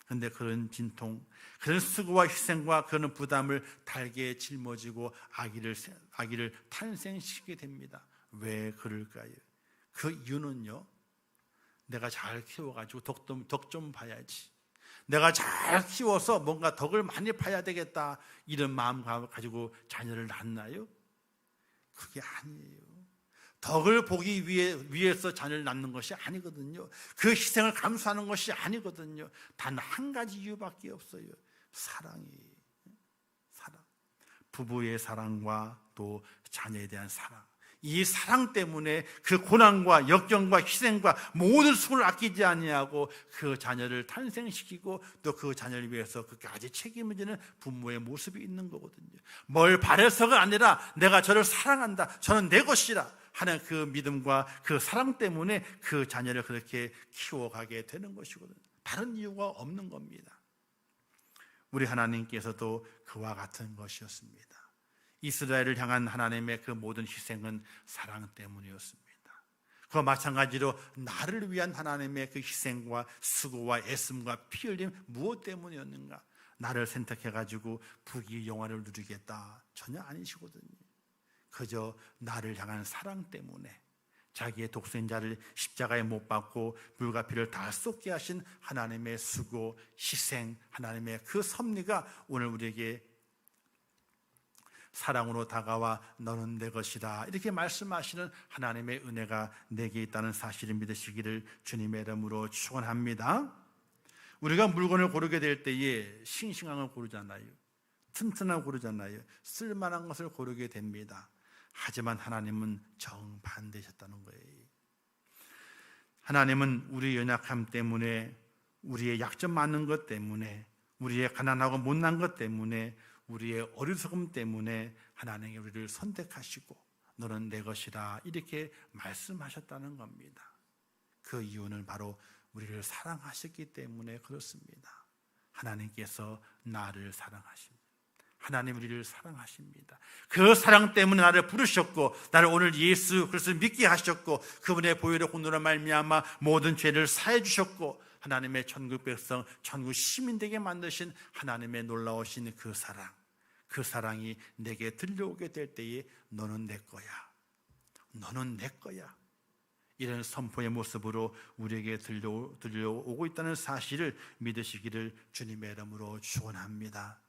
그런데 그런 진통, 그런 수고와 희생과 그런 부담을 달게 짊어지고 아기를 탄생시키게 됩니다. 왜 그럴까요? 그 이유는요, 내가 잘 키워가지고 덕 좀 봐야지, 내가 잘 키워서 뭔가 덕을 많이 봐야 되겠다, 이런 마음 가지고 자녀를 낳나요? 그게 아니에요. 덕을 보기 위해서 자녀를 낳는 것이 아니거든요. 그 희생을 감수하는 것이 아니거든요. 단 한 가지 이유밖에 없어요. 사랑이에요. 사랑. 부부의 사랑과 또 자녀에 대한 사랑. 이 사랑 때문에 그 고난과 역경과 희생과 모든 수고를 아끼지 아니하고 그 자녀를 탄생시키고 또 그 자녀를 위해서 끝까지 책임을 지는 부모의 모습이 있는 거거든요. 뭘 바래서가 아니라 내가 저를 사랑한다, 저는 내 것이라 하는 그 믿음과 그 사랑 때문에 그 자녀를 그렇게 키워가게 되는 것이거든요. 다른 이유가 없는 겁니다. 우리 하나님께서도 그와 같은 것이었습니다. 이스라엘을 향한 하나님의 그 모든 희생은 사랑 때문이었습니다. 그와 마찬가지로 나를 위한 하나님의 그 희생과 수고와 애씀과 피 흘림 무엇 때문이었는가? 나를 선택해가지고 부귀 영화를 누리겠다, 전혀 아니시거든요. 그저 나를 향한 사랑 때문에 자기의 독생자를 십자가에 못 박고 물과 피를 다 쏟게 하신 하나님의 수고, 희생, 하나님의 그 섭리가 오늘 우리에게 사랑으로 다가와 너는 내 것이다, 이렇게 말씀하시는 하나님의 은혜가 내게 있다는 사실을 믿으시기를 주님의 이름으로 축원합니다. 우리가 물건을 고르게 될 때에 싱싱한 걸 고르잖아요. 튼튼한 걸 고르잖아요. 쓸만한 것을 고르게 됩니다. 하지만 하나님은 정반대셨다는 거예요. 하나님은 우리의 연약함 때문에, 우리의 약점 많은 것 때문에, 우리의 가난하고 못난 것 때문에, 우리의 어리석음 때문에 하나님이 우리를 선택하시고 너는 내 것이라 이렇게 말씀하셨다는 겁니다. 그 이유는 바로 우리를 사랑하셨기 때문에 그렇습니다. 하나님께서 나를 사랑하십니다. 하나님 우리를 사랑하십니다. 그 사랑 때문에 나를 부르셨고 나를 오늘 예수 그리스도를 믿게 하셨고 그분의 보혈의 공로로 말미암아 모든 죄를 사해 주셨고 하나님의 천국 백성, 천국 시민 되게 만드신 하나님의 놀라우신 그 사랑, 그 사랑이 내게 들려오게 될 때에 너는 내 거야, 너는 내 거야, 이런 선포의 모습으로 우리에게 들려오고 있다는 사실을 믿으시기를 주님의 이름으로 축원합니다.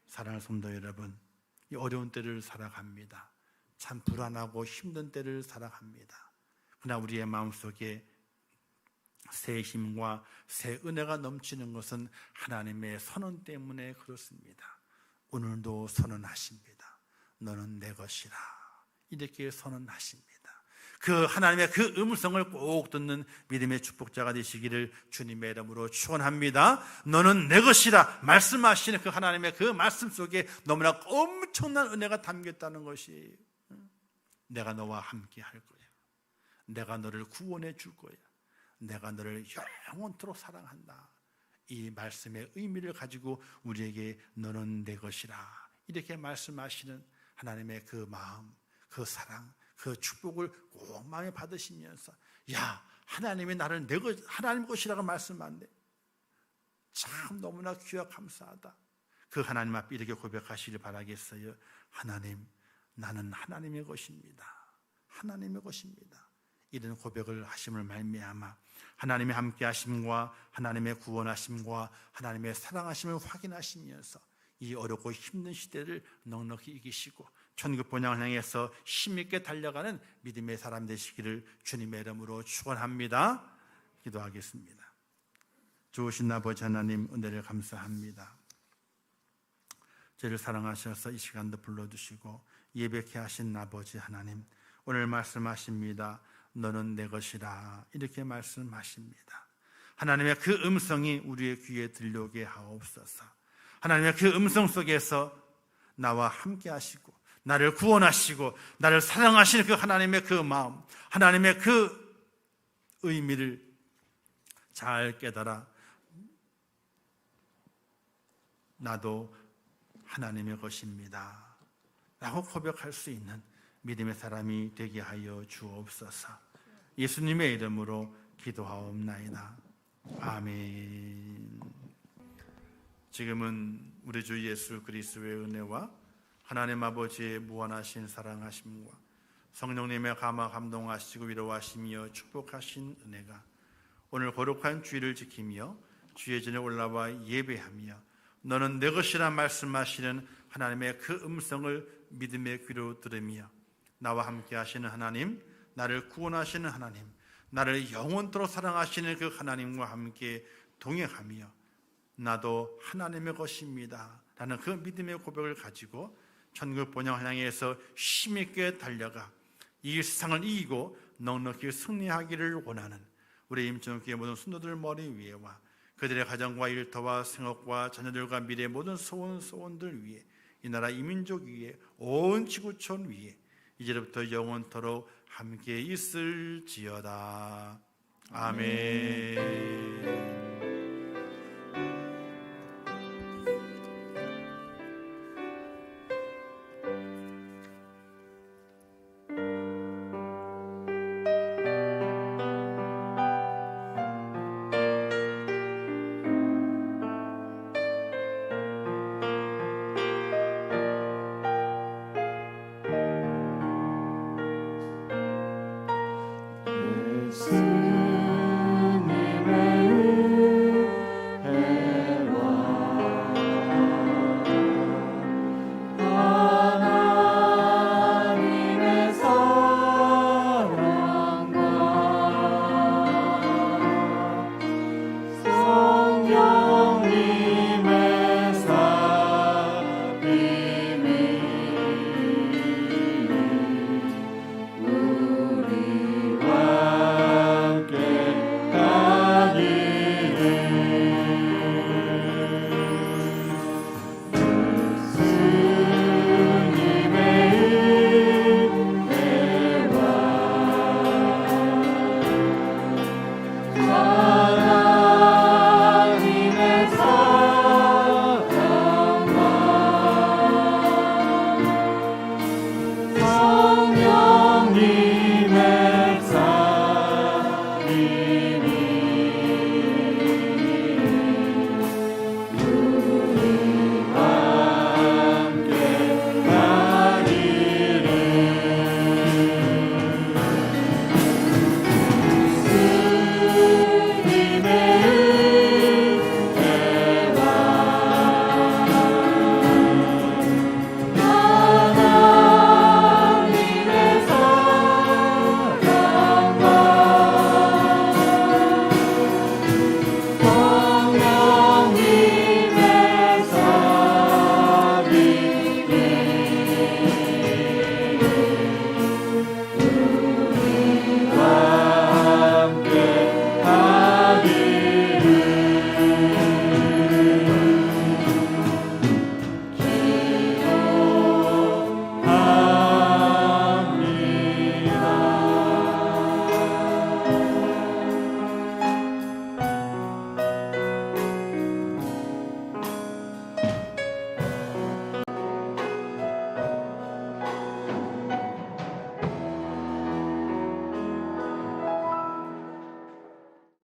사랑하는 성도 여러분, 이 어려운 때를 살아갑니다. 참 불안하고 힘든 때를 살아갑니다. 그러나 우리의 마음속에 새 힘과 새 은혜가 넘치는 것은 하나님의 선언 때문에 그렇습니다. 오늘도 선언하십니다. 너는 내 것이라, 이렇게 선언하십니다. 그 하나님의 그 음성을 꼭 듣는 믿음의 축복자가 되시기를 주님의 이름으로 축원합니다. 너는 내 것이라 말씀하시는 그 하나님의 그 말씀 속에 너무나 엄청난 은혜가 담겼다는 것이, 내가 너와 함께 할 거야, 내가 너를 구원해 줄 거야, 내가 너를 영원토록 사랑한다, 이 말씀의 의미를 가지고 우리에게 너는 내 것이라 이렇게 말씀하시는 하나님의 그 마음, 그 사랑, 그 축복을 꼭 마음에 받으시면서, 야, 하나님이 나를 내 것, 하나님 것이라고 말씀한대, 참 너무나 귀하 감사하다. 그 하나님 앞에 이렇게 고백하시길 바라겠어요. 하나님, 나는 하나님의 것입니다. 하나님의 것입니다. 이런 고백을 하심을 말미암아 하나님의 함께 하심과 하나님의 구원하심과 하나님의 사랑하심을 확인하시면서 이 어렵고 힘든 시대를 넉넉히 이기시고 천국 본향을 향해서 힘있게 달려가는 믿음의 사람 되시기를 주님의 이름으로 축원합니다. 기도하겠습니다. 좋으신 아버지 하나님, 은혜를 감사합니다. 저희를 사랑하셔서 이 시간도 불러주시고 예배케 하신 아버지 하나님, 오늘 말씀하십니다. 너는 내 것이라 이렇게 말씀하십니다. 하나님의 그 음성이 우리의 귀에 들려오게 하옵소서. 하나님의 그 음성 속에서 나와 함께 하시고 나를 구원하시고 나를 사랑하시는 그 하나님의 그 마음, 하나님의 그 의미를 잘 깨달아 나도 하나님의 것입니다 라고 고백할 수 있는 믿음의 사람이 되게 하여 주옵소서. 예수님의 이름으로 기도하옵나이다. 아멘. 지금은 우리 주 예수 그리스도의 은혜와 하나님 아버지의 무한하신 사랑하심과 성령님의 감화 감동하시고 위로하시며 축복하신 은혜가 오늘 거룩한 주일을 지키며 주의 전에 올라와 예배하며 너는 내 것이라 말씀하시는 하나님의 그 음성을 믿음의 귀로 들으며 나와 함께 하시는 하나님, 나를 구원하시는 하나님, 나를 영원토록 사랑하시는 그 하나님과 함께 동행하며 나도 하나님의 것입니다 라는 그 믿음의 고백을 가지고 천국 본향을 향해서 힘있게 달려가 이 세상을 이기고 넉넉히 승리하기를 원하는 우리 임천교회 모든 순도들 머리 위에와 그들의 가정과 일터와 생업과 자녀들과 미래의 모든 소원들 위에 이 나라 이민족 위에 온 지구촌 위에 이제부터 영원토록 함께 있을지어다. 아멘.